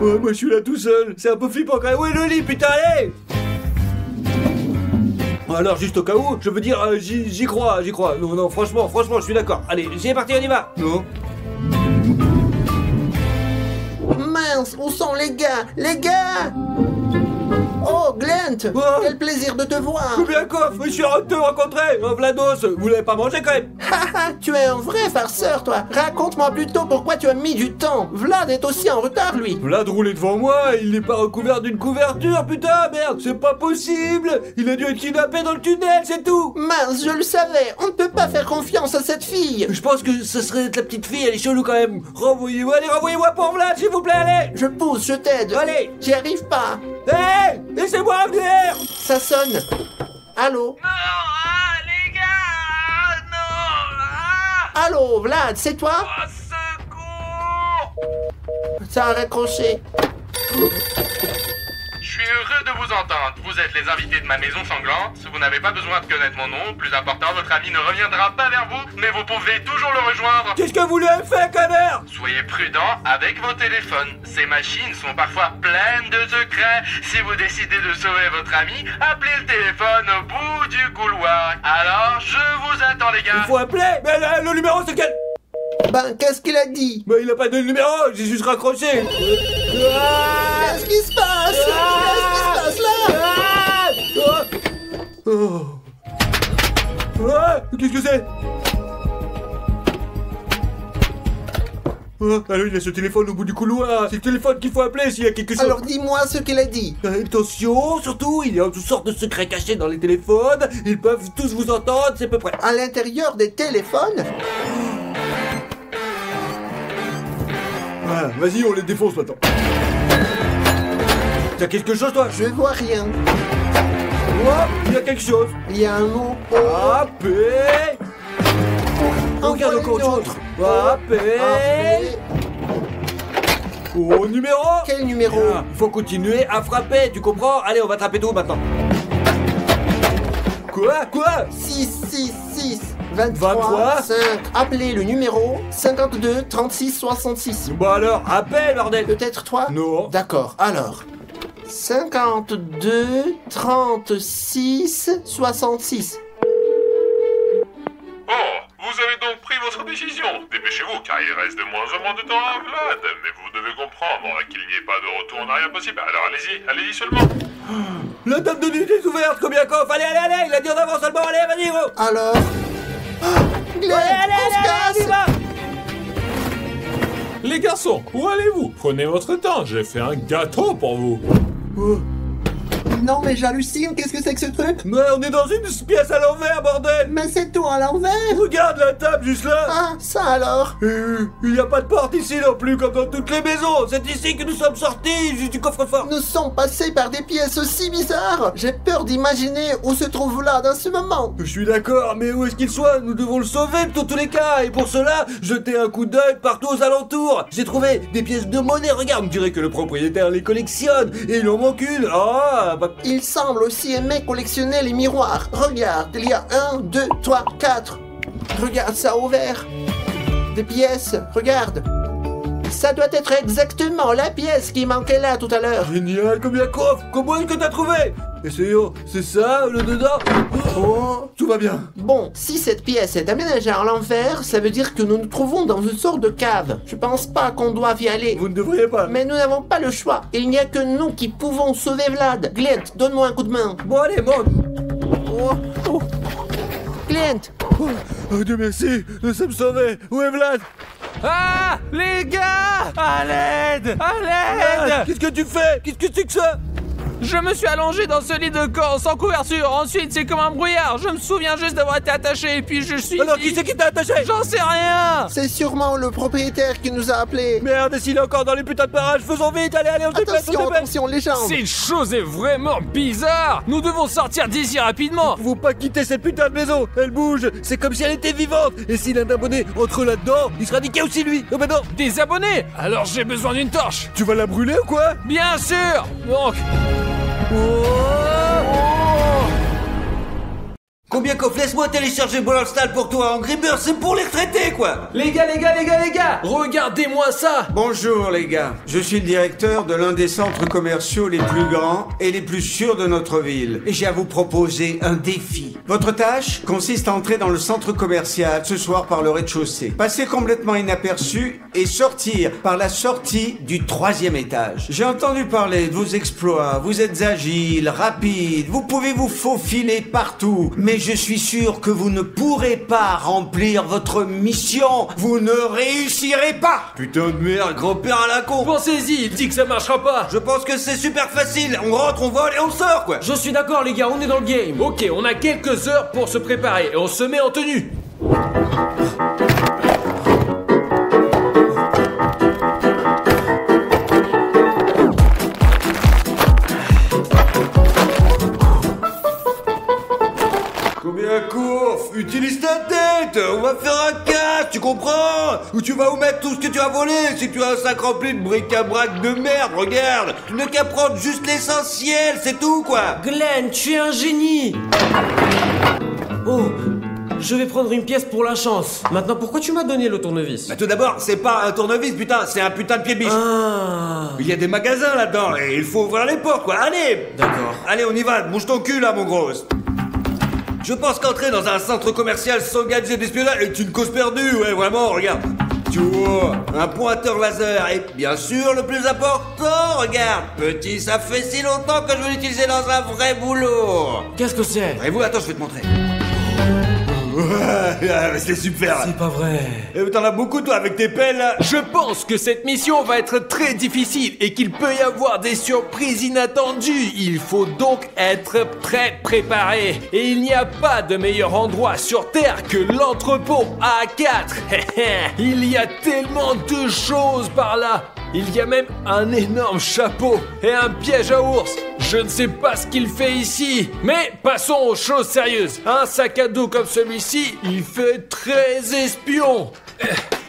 Ouais, moi je suis là tout seul. C'est un peu flippant quand même. Oui, le lit, putain, allez. Alors, juste au cas où, je veux dire, j'y crois. Non, franchement, je suis d'accord. Allez, j'y est parti, on y va. Non. Mince, où sont les gars? Les gars! Oh, Glent! Oh. Quel plaisir de te voir! Kobiakov, je suis heureux de te rencontrer. Vlados, vous l'avez pas mangé quand même? Haha, tu es un vrai farceur, toi! Raconte-moi plutôt pourquoi tu as mis du temps! Vlad est aussi en retard, lui! Vlad roulait devant moi, il n'est pas recouvert d'une couverture, putain, merde, c'est pas possible. Il a dû être kidnappé dans le tunnel, c'est tout. Mince, je le savais! On ne peut pas faire confiance à cette fille! Je pense que ce serait la petite fille, elle est chelou quand même. Renvoyez-moi pour Vlad, s'il vous plaît, allez. Je pousse, je t'aide! Allez. J'y arrive pas! Hé, laissez-moi venir. Ça sonne! Allô? Non, les gars, non. Allô, Vlad, c'est toi? Secours. Ça a raccroché. Je suis heureux de vous vous entendre. Vous êtes les invités de ma maison sanglante. Vous n'avez pas besoin de connaître mon nom. Plus important, votre ami ne reviendra pas vers vous, mais vous pouvez toujours le rejoindre. Qu'est-ce que vous lui avez fait, connard? Soyez prudents avec vos téléphones. Ces machines sont parfois pleines de secrets. Si vous décidez de sauver votre ami, appelez le téléphone au bout du couloir. Alors, je vous attends, les gars. Il faut appeler. Mais le numéro, c'est quel? Ben, qu'est-ce qu'il a dit? Bah, il a pas donné le numéro, j'ai juste raccroché. Qu'est-ce qui se passe? Qu'est-ce qui se passe là? Qu'est-ce que c'est? Alors il laisse le téléphone au bout du couloir. C'est le téléphone qu'il faut appeler s'il y a quelque chose. Alors dis-moi ce qu'il a dit. Attention, surtout, il y a toutes sortes de secrets cachés dans les téléphones. Ils peuvent tous vous entendre, c'est à peu près. À l'intérieur des téléphones? Voilà, vas-y, on les défonce maintenant. T'as quelque chose, toi? Je vois rien. Oh, il y a quelque chose. Il y a un mot A, P. Regarde encore autre chose. A, P. Au numéro. Quel numéro? Il faut continuer à frapper, tu comprends? Allez, on va taper tout maintenant. Quoi? 666 23 5. Appelez le numéro 52 36 66. Bon alors, appelle, bordel. Peut-être toi? Non. D'accord, alors 52 36 66. Oh, vous avez donc pris votre décision. Dépêchez-vous, car il reste de moins en moins de temps à Vlad. Mais vous devez comprendre qu'il n'y ait pas de retour en arrière possible. Alors allez-y seulement. La table de nuit est ouverte, Kobiakov. Allez, il a dit en avant seulement. Allez, vas-y, gros. Alors Glenn, on se casse. Les garçons, où allez-vous? Prenez votre temps, j'ai fait un gâteau pour vous. Non mais j'hallucine, qu'est-ce que c'est que ce truc? Mais on est dans une pièce à l'envers, bordel. Mais c'est tout à l'envers. Regarde la table juste là. Ah, ça alors? Il n'y a pas de porte ici non plus, comme dans toutes les maisons. C'est ici que nous sommes sortis, juste du coffre-fort. Nous sommes passés par des pièces aussi bizarres. J'ai peur d'imaginer où se trouve Vlad en ce moment. Je suis d'accord, mais où est-ce qu'il soit? Nous devons le sauver dans tous les cas. Et pour cela, jetez un coup d'œil partout aux alentours. J'ai trouvé des pièces de monnaie, regarde. On dirait que le propriétaire les collectionne. Et il en manque une. Ah, bah... Il semble aussi aimer collectionner les miroirs. Regarde, il y a 1, 2, 3, 4. Regarde ça au vert. Des pièces, regarde. Ça doit être exactement la pièce qui manquait là tout à l'heure. Génial, Kobiakov. Comment est-ce que t'as trouvé? Essayons, c'est ça, le dedans? Oh, tout va bien. Bon, si cette pièce est aménagée à l'envers, ça veut dire que nous nous trouvons dans une sorte de cave. Je pense pas qu'on doive y aller. Vous ne devriez pas. Mais nous n'avons pas le choix. Il n'y a que nous qui pouvons sauver Vlad. Glent, donne-moi un coup de main. Bon, allez, monte. Glent. Oh, Dieu merci, nous sommes sauvés. Où est Vlad? Ah, les gars! À l'aide! À l'aide! Qu'est-ce que tu fais? Qu'est-ce que c'est que ça? Je me suis allongé dans ce lit de corps sans couverture. Ensuite, c'est comme un brouillard. Je me souviens juste d'avoir été attaché et puis je suis... Alors, qui c'est qui t'a attaché? J'en sais rien! C'est sûrement le propriétaire qui nous a appelés. Merde, s'il est encore dans les putains de parages, faisons vite, allez, on se dépêche, on se dépêche. Attention, les jambes. Cette chose est vraiment bizarre. Nous devons sortir d'ici rapidement. Faut pas quitter cette putain de maison, elle bouge, c'est comme si elle était vivante. Et si l'un d'abonnés entre là-dedans, il sera niqué aussi lui. Oh ben non. Des abonnés? Alors j'ai besoin d'une torche. Tu vas la brûler ou quoi? Bien sûr. Donc... Kobiakov, laisse-moi télécharger Brawl Stars pour toi. Angry Birds, c'est pour les retraités, quoi. Les gars, regardez-moi ça. Bonjour les gars, je suis le directeur de l'un des centres commerciaux les plus grands et les plus sûrs de notre ville. Et j'ai à vous proposer un défi. Votre tâche consiste à entrer dans le centre commercial ce soir par le rez-de-chaussée, passer complètement inaperçu et sortir par la sortie du 3e étage. J'ai entendu parler de vos exploits, vous êtes agile, rapide, vous pouvez vous faufiler partout, mais je suis sûr que vous ne pourrez pas remplir votre mission. Vous ne réussirez pas. Putain de merde, grand-père à la con. Pensez-y, il dit que ça marchera pas. Je pense que c'est super facile. On rentre, on vole et on sort, quoi. Je suis d'accord, les gars, on est dans le game. Ok, on a quelques heures pour se préparer et on se met en tenue. Kobiakov, utilise ta tête. t'inquiète, on va faire un casse, tu comprends? Où tu vas où mettre tout ce que tu as volé? Si tu as un sac rempli de bric-à-brac de merde, regarde. Tu n'as qu'à prendre juste l'essentiel, c'est tout, quoi. Glenn, tu es un génie. Oh, je vais prendre une pièce pour la chance. Maintenant, pourquoi tu m'as donné le tournevis? Bah tout d'abord, c'est pas un tournevis, putain, c'est un putain de pied de biche. Ah. Il y a des magasins là-dedans et il faut ouvrir les portes, quoi. Allez. D'accord. Allez, on y va, bouge ton cul là, mon gros. Je pense qu'entrer dans un centre commercial sans gadget d'espionnage est une cause perdue, ouais, vraiment, regarde. Tu vois, un pointeur laser et bien sûr, le plus important, regarde, petit, ça fait si longtemps que je veux l'utiliser dans un vrai boulot. Qu'est-ce que c'est? Et vous, attends, je vais te montrer. C'est super. C'est pas vrai. Et t'en as beaucoup, toi, avec tes pelles, là. Je pense que cette mission va être très difficile et qu'il peut y avoir des surprises inattendues. Il faut donc être très préparé. Et il n'y a pas de meilleur endroit sur Terre que l'entrepôt A4. Il y a tellement de choses par là. Il y a même un énorme chapeau et un piège à ours. Je ne sais pas ce qu'il fait ici. Mais passons aux choses sérieuses. Un sac à dos comme celui-ci, il fait très espion.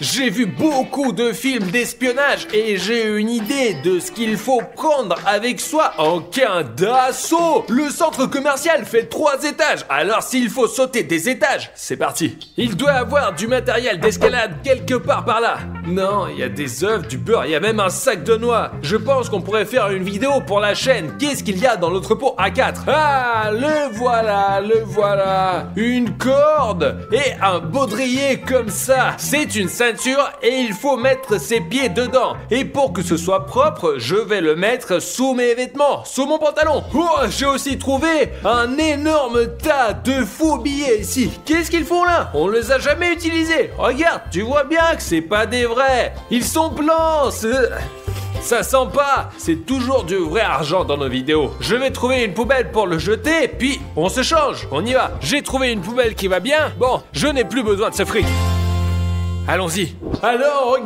J'ai vu beaucoup de films d'espionnage et j'ai une idée de ce qu'il faut prendre avec soi en cas d'assaut. Le centre commercial fait 3 étages, alors s'il faut sauter des étages, c'est parti. Il doit avoir du matériel d'escalade quelque part par là. Non, il y a des œufs, du beurre, il y a même un sac de noix. Je pense qu'on pourrait faire une vidéo pour la chaîne. Qu'est-ce qu'il y a dans l'entrepôt A4? Ah, le voilà. Une corde et un baudrier comme ça. C'est une ceinture et il faut mettre ses pieds dedans. Et pour que ce soit propre, je vais le mettre sous mes vêtements, sous mon pantalon. Oh, j'ai aussi trouvé un énorme tas de faux billets ici. Qu'est-ce qu'ils font là? On les a jamais utilisés. Regarde, tu vois bien que c'est pas des vrais. Ils sont blancs. Ça sent pas. C'est toujours du vrai argent dans nos vidéos. Je vais trouver une poubelle pour le jeter, puis on se change. On y va. J'ai trouvé une poubelle qui va bien. Bon, je n'ai plus besoin de ce fric. Allons-y. Alors,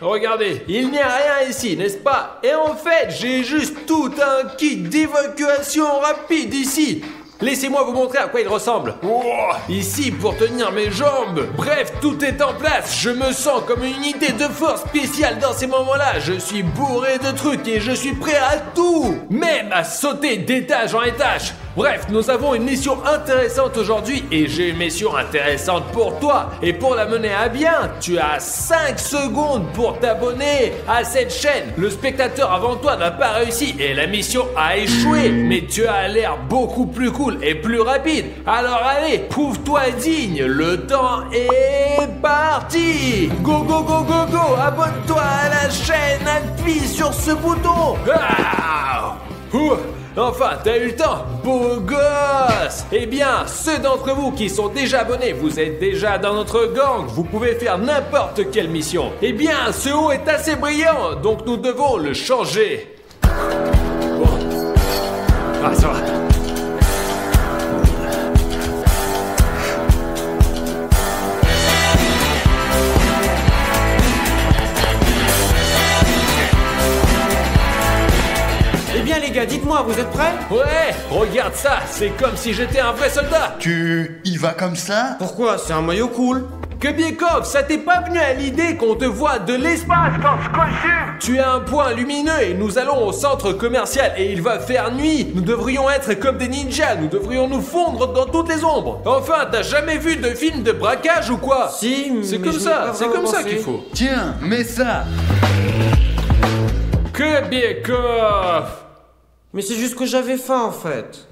regardez, il n'y a rien ici, n'est-ce pas? Et en fait, j'ai juste tout un kit d'évacuation rapide ici. Laissez-moi vous montrer à quoi il ressemble. Oh, ici, pour tenir mes jambes. Bref, tout est en place. Je me sens comme une unité de force spéciale dans ces moments-là. Je suis bourré de trucs et je suis prêt à tout. Même à sauter d'étage en étage. Bref, nous avons une mission intéressante aujourd'hui et j'ai une mission intéressante pour toi. Et pour la mener à bien, tu as 5 secondes pour t'abonner à cette chaîne. Le spectateur avant toi n'a pas réussi et la mission a échoué. Mais tu as l'air beaucoup plus cool et plus rapide. Alors allez, prouve-toi digne. Le temps est parti. Go, abonne-toi à la chaîne, appuie sur ce bouton. Ah, enfin, t'as eu le temps, beau gosse! Eh bien, ceux d'entre vous qui sont déjà abonnés, vous êtes déjà dans notre gang, vous pouvez faire n'importe quelle mission. Eh bien, ce haut est assez brillant, donc nous devons le changer. Bon. Ah, ça va. Les gars, dites-moi, vous êtes prêts? Ouais, regarde ça, c'est comme si j'étais un vrai soldat. Tu y vas comme ça? Pourquoi? C'est un maillot cool. Kebiekov, ça t'est pas venu à l'idée qu'on te voit de l'espace dans ce costume? Tu as un point lumineux et nous allons au centre commercial et il va faire nuit. Nous devrions être comme des ninjas, nous devrions nous fondre dans toutes les ombres. Enfin, t'as jamais vu de film de braquage ou quoi? Si, c'est comme ça, qu'il faut. Tiens, mets ça. Kebiekov. Mais c'est juste que j'avais faim en fait.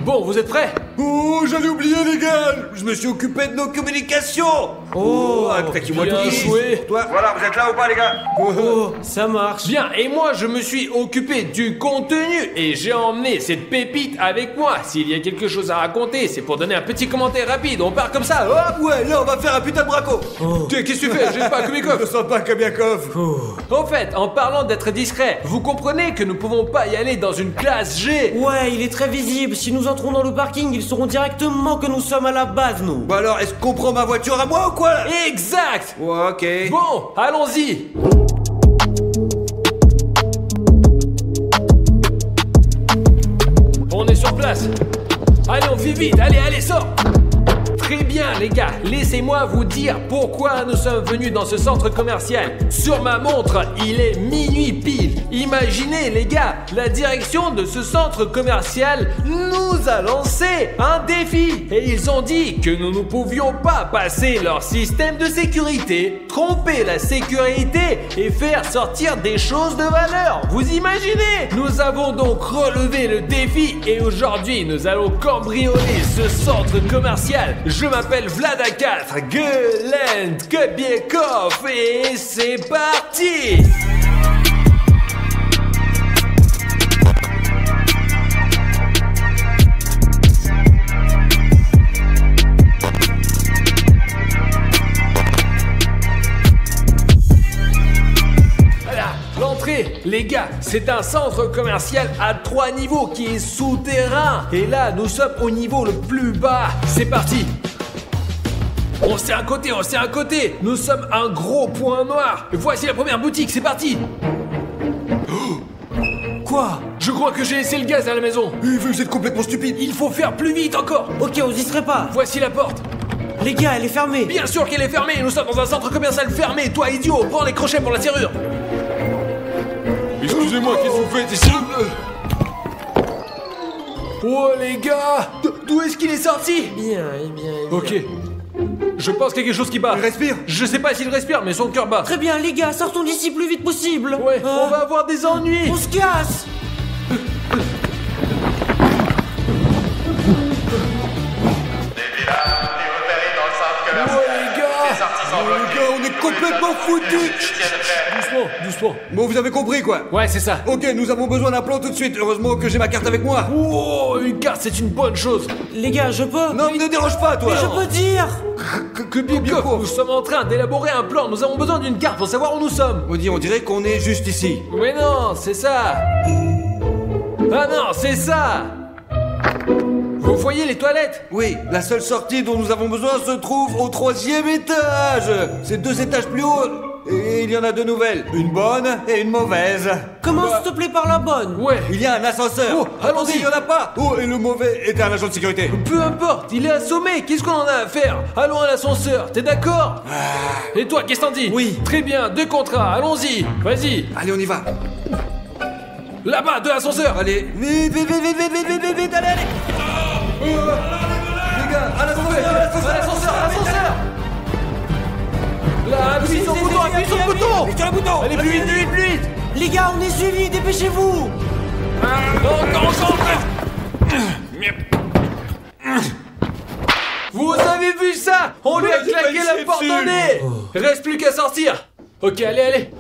Bon, vous êtes prêts? Oh, j'allais oublier les gars. Je me suis occupé de nos communications. Oh, attaquez-moi bien tout joué. Toi, voilà, vous êtes là ou pas les gars? Oh, ça marche. Bien, et moi je me suis occupé du contenu et j'ai emmené cette pépite avec moi. S'il y a quelque chose à raconter, c'est pour donner un petit commentaire rapide. On part comme ça, hop. Ouais, là on va faire un putain de braco. Qu'est-ce que tu fais? J'ai pas Kebiekov. Je sens pas Kebiekov. En fait, en parlant d'être discret, vous comprenez que nous pouvons pas y aller dans une classe G. Ouais, il est très visible. Si nous entrons dans le parking, ils sauront directement que nous sommes à la base, nous. Bah alors, est-ce qu'on prend ma voiture à moi ou quoi là? Exact. Ouais, ok. Bon, allons-y. On est sur place. Allez, on fait vite. Allez, sors. Très bien les gars, laissez-moi vous dire pourquoi nous sommes venus dans ce centre commercial. Sur ma montre, il est minuit pile. Imaginez les gars, la direction de ce centre commercial nous a lancé un défi. Et ils ont dit que nous ne pouvions pas passer leur système de sécurité, tromper la sécurité et faire sortir des choses de valeur. Vous imaginez? Nous avons donc relevé le défi et aujourd'hui nous allons cambrioler ce centre commercial. Je m'appelle Vlad4, Gueulend, Kobiekov et c'est parti! Les gars, c'est un centre commercial à 3 niveaux qui est souterrain. Et là, nous sommes au niveau le plus bas. C'est parti. On s'est à côté. Nous sommes un gros point noir. Voici la première boutique, c'est parti. Quoi? Je crois que j'ai laissé le gaz à la maison. Vous êtes complètement stupide. Il faut faire plus vite encore. Ok, on y serait pas. Voici la porte. Les gars, elle est fermée. Bien sûr qu'elle est fermée. Nous sommes dans un centre commercial fermé. Toi, idiot, prends les crochets pour la serrure. Excusez-moi, qu'est-ce que vous faites ici? Oh les gars, d'où est-ce qu'il est sorti? Bien. Ok. Je pense qu'il y a quelque chose qui bat. Il respire? Je sais pas s'il respire, mais son cœur bat. Très bien, les gars, sortons d'ici plus vite possible. Ouais, on va avoir des ennuis. On se casse. On est complètement foutus. Doucement. Bon, vous avez compris quoi? Ouais, c'est ça. Ok, nous avons besoin d'un plan tout de suite. Heureusement que j'ai ma carte avec moi. Oh, une carte, c'est une bonne chose. Les gars, je peux. Non, ne dérange pas, toi. Mais je peux dire. Que bien Nous sommes en train d'élaborer un plan. Nous avons besoin d'une carte pour savoir où nous sommes. On dirait qu'on est juste ici. Mais non, c'est ça. Ah non, c'est ça. Vous voyez les toilettes? Oui, la seule sortie dont nous avons besoin se trouve au 3e étage. C'est 2 étages plus haut. Et il y en a 2 nouvelles. Une bonne et une mauvaise. Commence s'il te plaît par la bonne. Ouais. Il y a un ascenseur. Oh, allons-y. Il y en a pas. Oh, et le mauvais était un agent de sécurité. Peu importe, il est assommé. Qu'est-ce qu'on en a à faire? Allons à l'ascenseur, t'es d'accord? Et toi, qu'est-ce que t'en dis? Oui. Très bien, 2 contrats, allons-y. Vas-y. Allez, on y va. Là-bas, 2 ascenseurs. Allez, vite, allez. Les gars, à l'ascenseur. Là, appuie sur le bouton. Allez, plus vite. Les gars, on est suivis, dépêchez-vous. Vous avez vu ça? On lui a claqué la porte au nez. Reste plus qu'à sortir. Ok, allez.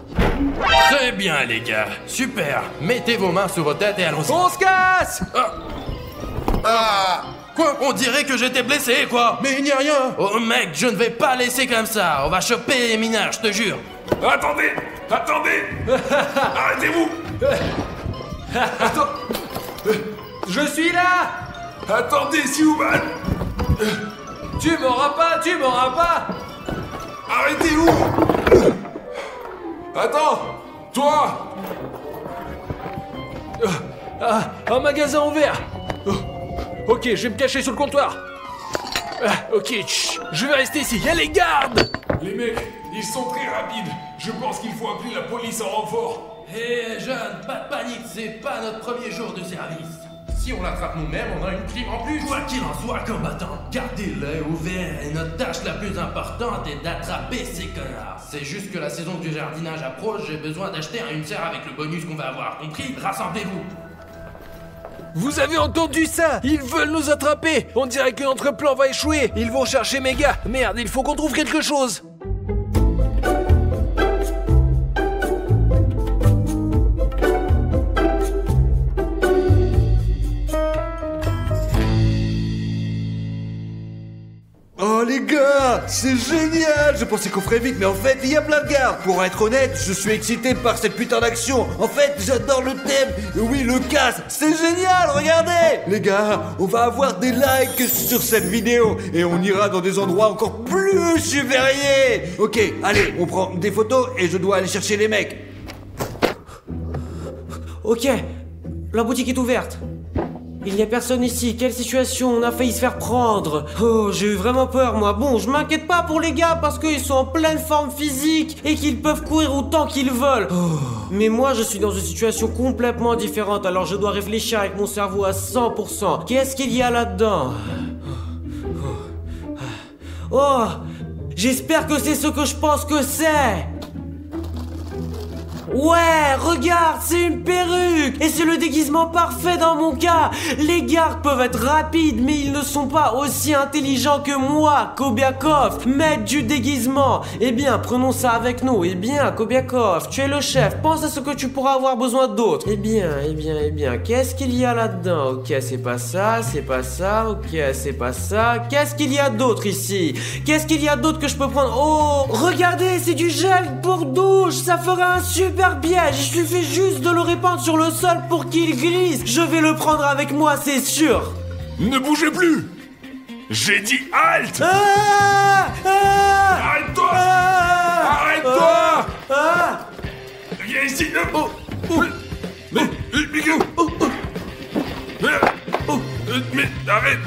Très bien les gars, super. Mettez vos mains sur vos têtes et allons-y. On se casse. Quoi? On dirait que j'étais blessé quoi. Mais il n'y a rien. Oh mec, je ne vais pas laisser comme ça. On va choper les mineurs, je te jure. Attendez. Arrêtez-vous. Attends. Je suis là. Attendez, Siouman. Tu m'auras pas. Arrêtez-vous. Attends. Toi. Un magasin ouvert. Ok, je vais me cacher sous le comptoir. Ok, je vais rester ici. Y'a les gardes. Les mecs, ils sont très rapides. Je pense qu'il faut appeler la police en renfort. Hé jeune, pas de panique, c'est pas notre premier jour de service. Si on l'attrape nous-mêmes, on a une prime en plus. Quoi qu'il en soit, combattant, gardez l'œil ouvert et notre tâche la plus importante est d'attraper ces connards. C'est juste que la saison du jardinage approche, j'ai besoin d'acheter une serre avec le bonus qu'on va avoir. Compris? Rassemblez-vous. Vous avez entendu ça? Ils veulent nous attraper. On dirait que notre plan va échouer. Ils vont chercher mes gars. Merde, il faut qu'on trouve quelque chose. Oh les gars, c'est génial. Je pensais qu'on ferait vite, mais en fait, il y a plein de gardes. Pour être honnête, je suis excité par cette putain d'action. En fait, j'adore le thème. Oui, le casse, c'est génial, regardez. Les gars, on va avoir des likes sur cette vidéo. Et on ira dans des endroits encore plus supérieurs. Ok, allez, on prend des photos et je dois aller chercher les mecs. Ok, la boutique est ouverte. Il n'y a personne ici, quelle situation, on a failli se faire prendre. Oh, j'ai eu vraiment peur moi. Bon, je m'inquiète pas pour les gars parce qu'ils sont en pleine forme physique et qu'ils peuvent courir autant qu'ils veulent. Oh. Mais moi je suis dans une situation complètement différente, alors je dois réfléchir avec mon cerveau à 100%. Qu'est-ce qu'il y a là-dedans? Oh, j'espère que c'est ce que je pense que c'est. Ouais, regarde, c'est une perruque. Et c'est le déguisement parfait dans mon cas. Les gardes peuvent être rapides, mais ils ne sont pas aussi intelligents que moi, Kobiakov, maître du déguisement. Eh bien, prenons ça avec nous. Eh bien, Kobiakov, tu es le chef. Pense à ce que tu pourras avoir besoin d'autre. Eh bien, qu'est-ce qu'il y a là-dedans? Ok, c'est pas ça, c'est pas ça. Ok, c'est pas ça. Qu'est-ce qu'il y a d'autre ici? Qu'est-ce qu'il y a d'autre que je peux prendre? Oh, regardez, c'est du gel pour douche. Ça ferait un super piège, il suffit juste de le répandre sur le sol pour qu'il glisse. Je vais le prendre avec moi, c'est sûr. Ne bougez plus. J'ai dit halte. Arrête-toi. Arrête-toi. Viens ici. Mais arrête.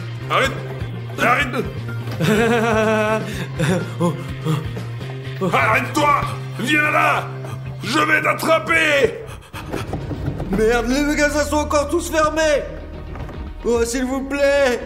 Arrête-toi. Viens là. Je vais t'attraper. Merde, les magasins sont encore tous fermés. Oh, s'il vous plaît.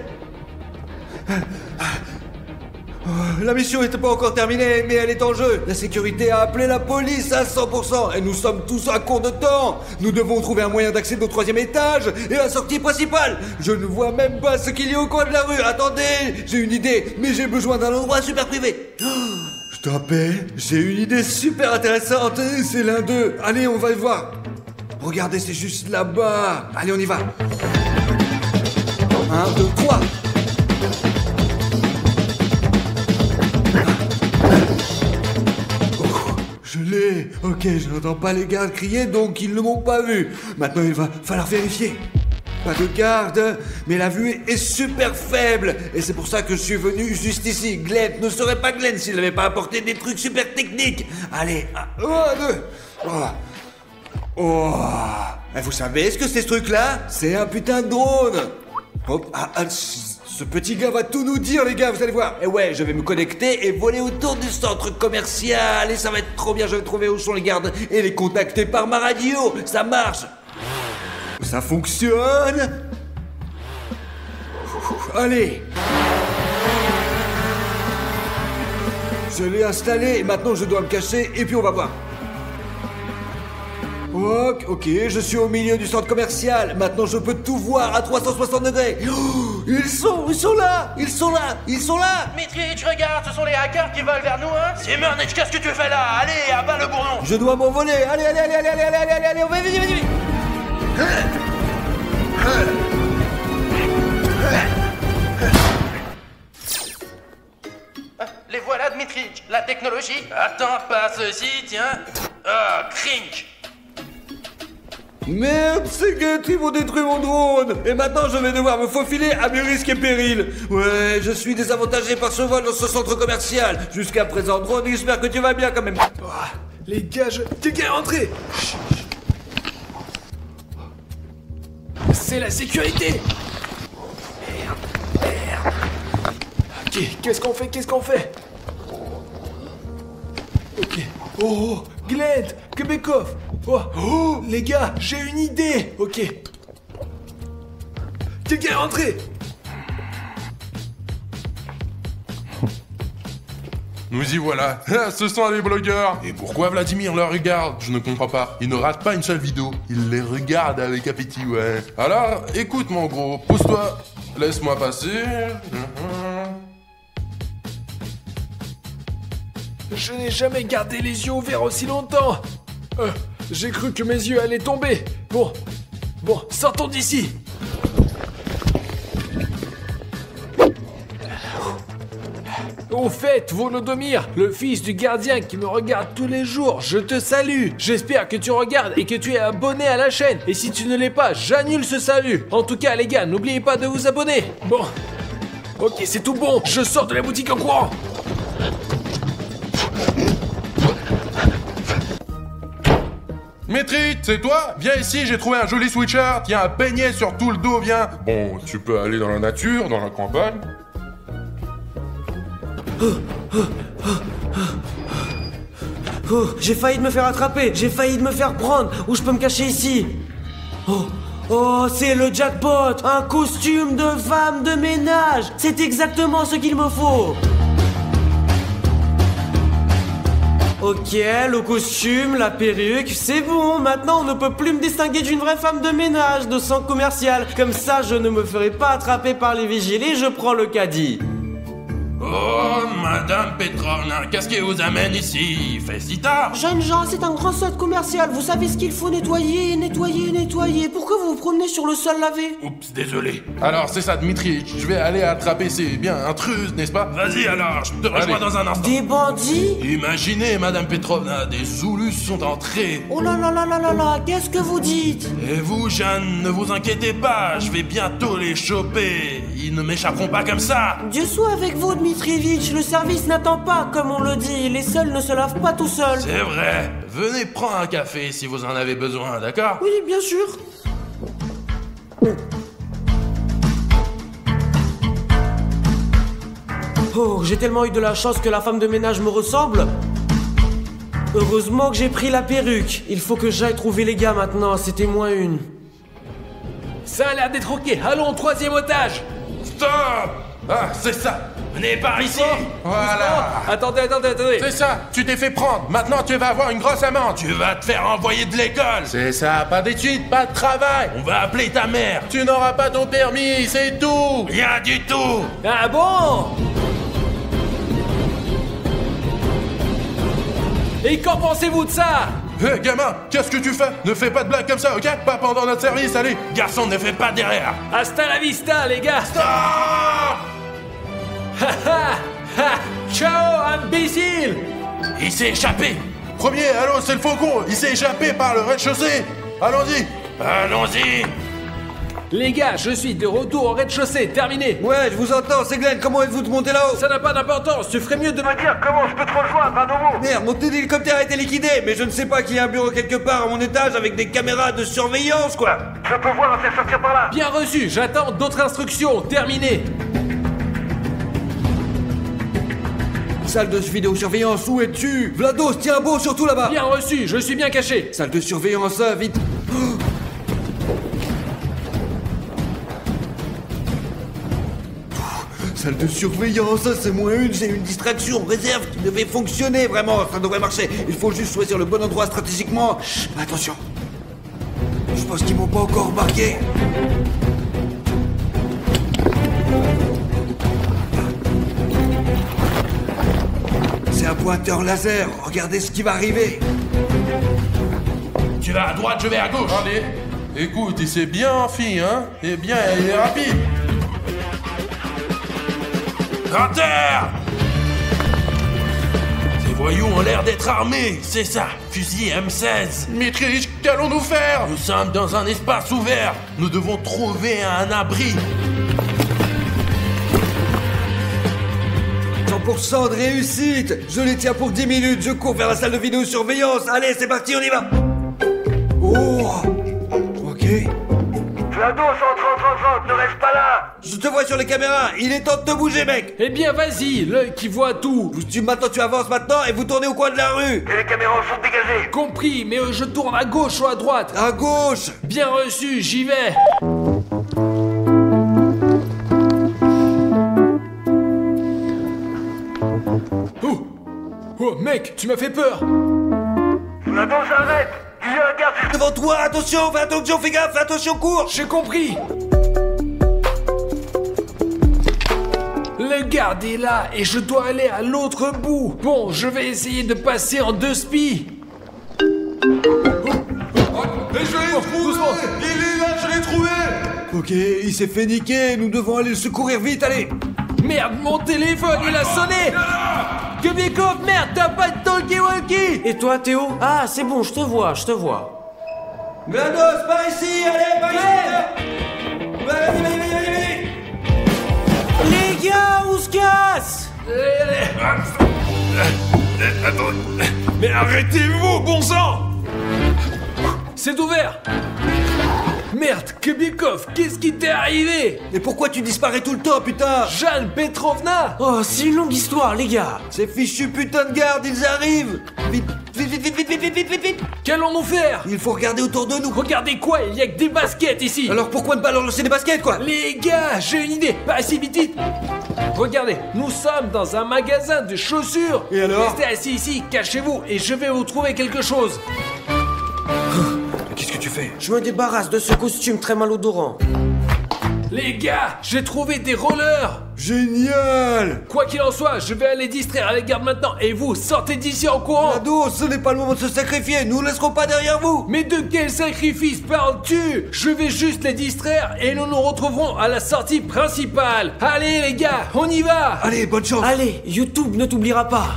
Oh, la mission n'était pas encore terminée, mais elle est en jeu. La sécurité a appelé la police à 100%. Et nous sommes tous à court de temps. Nous devons trouver un moyen d'accéder au 3e étage et à la sortie principale. Je ne vois même pas ce qu'il y a au coin de la rue. Attendez, j'ai une idée, mais j'ai besoin d'un endroit super privé. Stopé, j'ai une idée super intéressante, c'est l'un d'eux. Allez, on va le voir. Regardez, c'est juste là-bas. Allez, on y va. 1, 2, 3. Oh, je l'ai. Ok, je n'entends pas les gardes crier, donc ils ne m'ont pas vu. Maintenant, il va falloir vérifier. Pas de garde, mais la vue est super faible. Et c'est pour ça que je suis venu juste ici. Glenn ne serait pas Glenn s'il n'avait pas apporté des trucs super techniques. Allez, 1, 2. Oh. Et vous savez ce que c'est ce truc-là? C'est un putain de drone. Hop, ce petit gars va tout nous dire, les gars, vous allez voir. Et ouais, je vais me connecter et voler autour du centre commercial. Et ça va être trop bien, je vais trouver où sont les gardes et les contacter par ma radio. Ça marche. Ça fonctionne. Allez. Je l'ai installé et maintenant je dois me cacher et puis on va voir. Ok, je suis au milieu du centre commercial. Maintenant je peux tout voir à 360 degrés. Oh, ils sont là. Mitrich, regarde, ce sont les hackers qui volent vers nous, hein. Simernich, qu'est-ce que tu fais là? Allez, abat le bourdon. Je dois m'envoler. Allez, on va vite. Les voilà, Dmitrich. La technologie. Attends, pas ceci, tiens. Ah, crink. Merde, ces gars, ils vont détruire mon drone. Et maintenant, je vais devoir me faufiler à mes risques et périls. Ouais, je suis désavantagé par ce vol dans ce centre commercial. Jusqu'à présent, drone, j'espère que tu vas bien quand même. Oh, les gars, quelqu'un est rentré. C'est la sécurité. Merde. Ok, qu'est-ce qu'on fait? Ok. Oh, Glenn, Kobiakov. Oh, les gars, j'ai une idée. Ok. Quelqu'un est rentré. Nous y voilà. Ce sont les blogueurs. Et pourquoi Vladimir le regarde? Je ne comprends pas. Il ne rate pas une seule vidéo. Il les regarde avec appétit, ouais. Alors, écoute mon gros, pousse-toi. Laisse-moi passer. Je n'ai jamais gardé les yeux ouverts aussi longtemps. J'ai cru que mes yeux allaient tomber. Bon, sortons d'ici. Au fait, Volodymyr, le fils du gardien qui me regarde tous les jours, je te salue. J'espère que tu regardes et que tu es abonné à la chaîne. Et si tu ne l'es pas, j'annule ce salut. En tout cas, les gars, n'oubliez pas de vous abonner. Bon, ok, c'est tout bon. Je sors de la boutique en courant. Maîtrise, c'est toi? Viens ici, j'ai trouvé un joli sweatshirt, il y a un beignet sur tout le dos, viens. Bon, tu peux aller dans la nature, dans la campagne. Oh, j'ai failli de me faire attraper, j'ai failli de me faire prendre. Où je peux me cacher ici? Oh, c'est le jackpot! Un costume de femme de ménage! C'est exactement ce qu'il me faut! Ok, le costume, la perruque, c'est bon, maintenant on ne peut plus me distinguer d'une vraie femme de ménage de centre commercial. Comme ça, je ne me ferai pas attraper par les vigiles et je prends le caddie. Oh, Madame Petrovna, qu'est-ce qui vous amène ici? Il fait si tard. Jeunes gens, c'est un grand centre commercial, vous savez ce qu'il faut nettoyer. Pourquoi vous vous promenez sur le sol lavé? Oups, désolé. Alors, c'est ça, Dmitri, je vais aller attraper ces intrus, n'est-ce pas? Vas-y alors, je te rejoins dans un instant. Des bandits? Imaginez, Madame Petrovna, des Zoulus sont entrés. Oh là là là là là là, qu'est-ce que vous dites? Et vous, Jeanne, ne vous inquiétez pas, je vais bientôt les choper. Ils ne m'échapperont pas comme ça. Dieu soit avec vous, Dmitrievitch, le service n'attend pas, comme on le dit. Les seuls ne se lavent pas tout seuls. C'est vrai. Venez prendre un café si vous en avez besoin, d'accord? Oui, bien sûr. Oh, j'ai tellement eu de la chance que la femme de ménage me ressemble. Heureusement que j'ai pris la perruque. Il faut que j'aille trouver les gars maintenant, c'était moins une. Ça a l'air d'être ok. Allons, troisième otage. Stop! Ah, c'est ça. Venez par ici. Voilà. Attendez. C'est ça, tu t'es fait prendre. Maintenant, tu vas avoir une grosse amende. Tu vas te faire envoyer de l'école. C'est ça, pas d'études, pas de travail. On va appeler ta mère. Tu n'auras pas ton permis, c'est tout. Rien du tout. Ah bon? Et qu'en pensez-vous de ça? Hé, gamin, qu'est-ce que tu fais? Ne fais pas de blagues comme ça, ok? Pas pendant notre service, allez. Garçon, ne fais pas derrière. Hasta la vista, les gars. Stop! Ciao, imbécile. Il s'est échappé. Premier, allô, c'est le faucon. Il s'est échappé par le rez-de-chaussée. Allons-y. Allons-y. Les gars, je suis de retour au rez-de-chaussée, terminé. Ouais, je vous entends, c'est Glenn, comment êtes-vous de monter là-haut? Ça n'a pas d'importance, tu ferais mieux de me dire. Comment je peux te rejoindre à nouveau? Merde, mon hélicoptère a été liquidé, mais je ne sais pas qu'il y a un bureau quelque part à mon étage avec des caméras de surveillance, quoi. Je peux voir à faire sortir par là. Bien reçu, j'attends d'autres instructions, terminé. Salle de vidéosurveillance, où es-tu? Vlados, tiens bon, surtout là-bas. Bien reçu, je suis bien caché. Salle de surveillance, vite. Salle de surveillance, c'est moins une, j'ai une distraction, réserve qui devait fonctionner, vraiment, ça devrait marcher. Il faut juste choisir le bon endroit stratégiquement. Chut, attention. Je pense qu'ils m'ont pas encore remarqué. C'est un pointeur laser, regardez ce qui va arriver. Tu vas à droite, je vais à gauche. Allez, écoute, il s'est bien enfui, hein? Eh bien, il est rapide. À terre! Ces voyous ont l'air d'être armés, c'est ça, fusil M16. Maîtrise, qu'allons-nous faire? Nous sommes dans un espace ouvert, nous devons trouver un abri. 100% de réussite. Je les tiens pour 10 minutes, je cours vers la salle de vidéosurveillance. Allez, c'est parti, on y va. Oh, ok. Vlados, entre, ne reste pas là. Je te vois sur les caméras, il est temps de te bouger, mec. Eh bien, vas-y, l'œil qui voit tout. Maintenant, tu avances maintenant et vous tournez au coin de la rue. Et les caméras sont dégagées. Compris, mais je tourne à gauche ou à droite? À gauche. Bien reçu, j'y vais. Oh, mec, tu m'as fait peur. Vlados, arrête. Il y a un garde devant toi, attention, fais gaffe, attention, cours. J'ai compris. Le garde est là et je dois aller à l'autre bout. Bon, je vais essayer de passer en 2 spies. Mais je l'ai trouvé. Doucement. Il est là, je l'ai trouvé. Ok, il s'est fait niquer, nous devons aller le secourir vite, allez. Merde, mon téléphone, il a sonné. Kubikov, merde, t'as pas de talkie-walkie. Et toi, Théo? Ah, c'est bon, je te vois. Glados, par ici, allez, par ici. Vas-y. Les gars, on se casse. Attends. Mais arrêtez-vous, bon sang! c'est ouvert. Merde, Kobiakov, qu'est-ce qui t'est arrivé? Mais pourquoi tu disparais tout le temps, putain? Jeanne Petrovna! Oh, c'est une longue histoire, les gars. Ces fichus putains de gardes, ils arrivent. Vite, vite, vite, vite, vite, vite, vite, vite, vite. Qu'allons-nous faire? Il faut regarder autour de nous. Regardez quoi? Il y a que des baskets ici. Alors pourquoi ne pas leur lancer des baskets, quoi? Les gars, j'ai une idée. Pas si vite, vite. Regardez, nous sommes dans un magasin de chaussures. Et alors? Restez assis ici, cachez-vous, et je vais vous trouver quelque chose. Qu'est-ce que tu fais? Je me débarrasse de ce costume très malodorant. Les gars, j'ai trouvé des rollers. Génial! Quoi qu'il en soit, je vais aller distraire les gardes maintenant. Et vous, sortez d'ici en courant. Ado, ce n'est pas le moment de se sacrifier. Nous ne laisserons pas derrière vous. Mais de quel sacrifice parles-tu? Je vais juste les distraire et nous nous retrouverons à la sortie principale. Allez les gars, on y va. Allez, bonne chance. Allez, YouTube ne t'oubliera pas.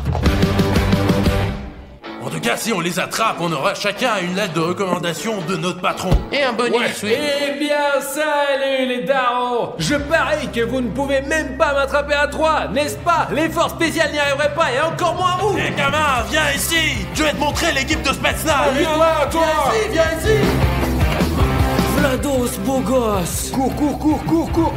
En tout cas, si on les attrape, on aura chacun une lettre de recommandation de notre patron. Et un bonus, oui. Eh bien, salut les darons. Je parie que vous ne pouvez même pas m'attraper à 3, n'est-ce pas? Les forces spéciales n'y arriveraient pas et encore moins vous. Eh gamin, viens ici. Je vais te montrer l'équipe de Spetsnaz. Viens là, toi. Viens ici. Vlados, beau gosse. Cours, cours, cours, cours, cours.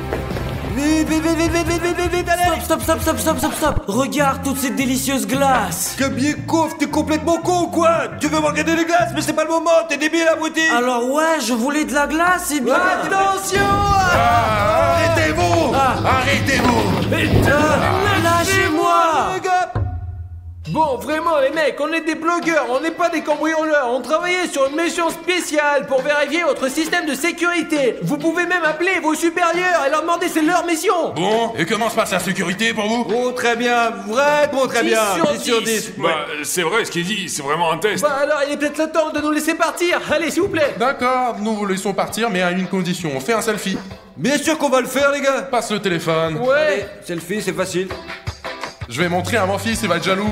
Vite, vite, vite, vite, vite, vite, vite, vite, allez. Stop, stop, stop, stop, stop, stop. Regarde toutes ces délicieuses glaces. Kobiakov, t'es complètement con ou quoi? Tu veux me regarder les glaces, mais c'est pas le moment, t'es débile abruti. Alors ouais, je voulais de la glace et bien... Attention. Arrêtez-vous. Arrêtez-vous. Lâchez-moi. Bon, vraiment les mecs, on est des blogueurs, on n'est pas des cambrioleurs. On travaillait sur une mission spéciale pour vérifier votre système de sécurité. Vous pouvez même appeler vos supérieurs et leur demander c'est leur mission. Bon, et comment se passe la sécurité pour vous? Oh, très bien, vraiment très 10 bien. sur 10 sur 10. 10. Bah, c'est vrai ce qu'il dit, c'est vraiment un test. Bah alors, il est peut-être le temps de nous laisser partir. Allez, s'il vous plaît. D'accord, nous vous laissons partir, mais à une condition. On fait un selfie. Bien sûr qu'on va le faire, les gars. Passe le téléphone. Ouais. Selfie, c'est facile. Je vais montrer à mon fils, il va être jaloux.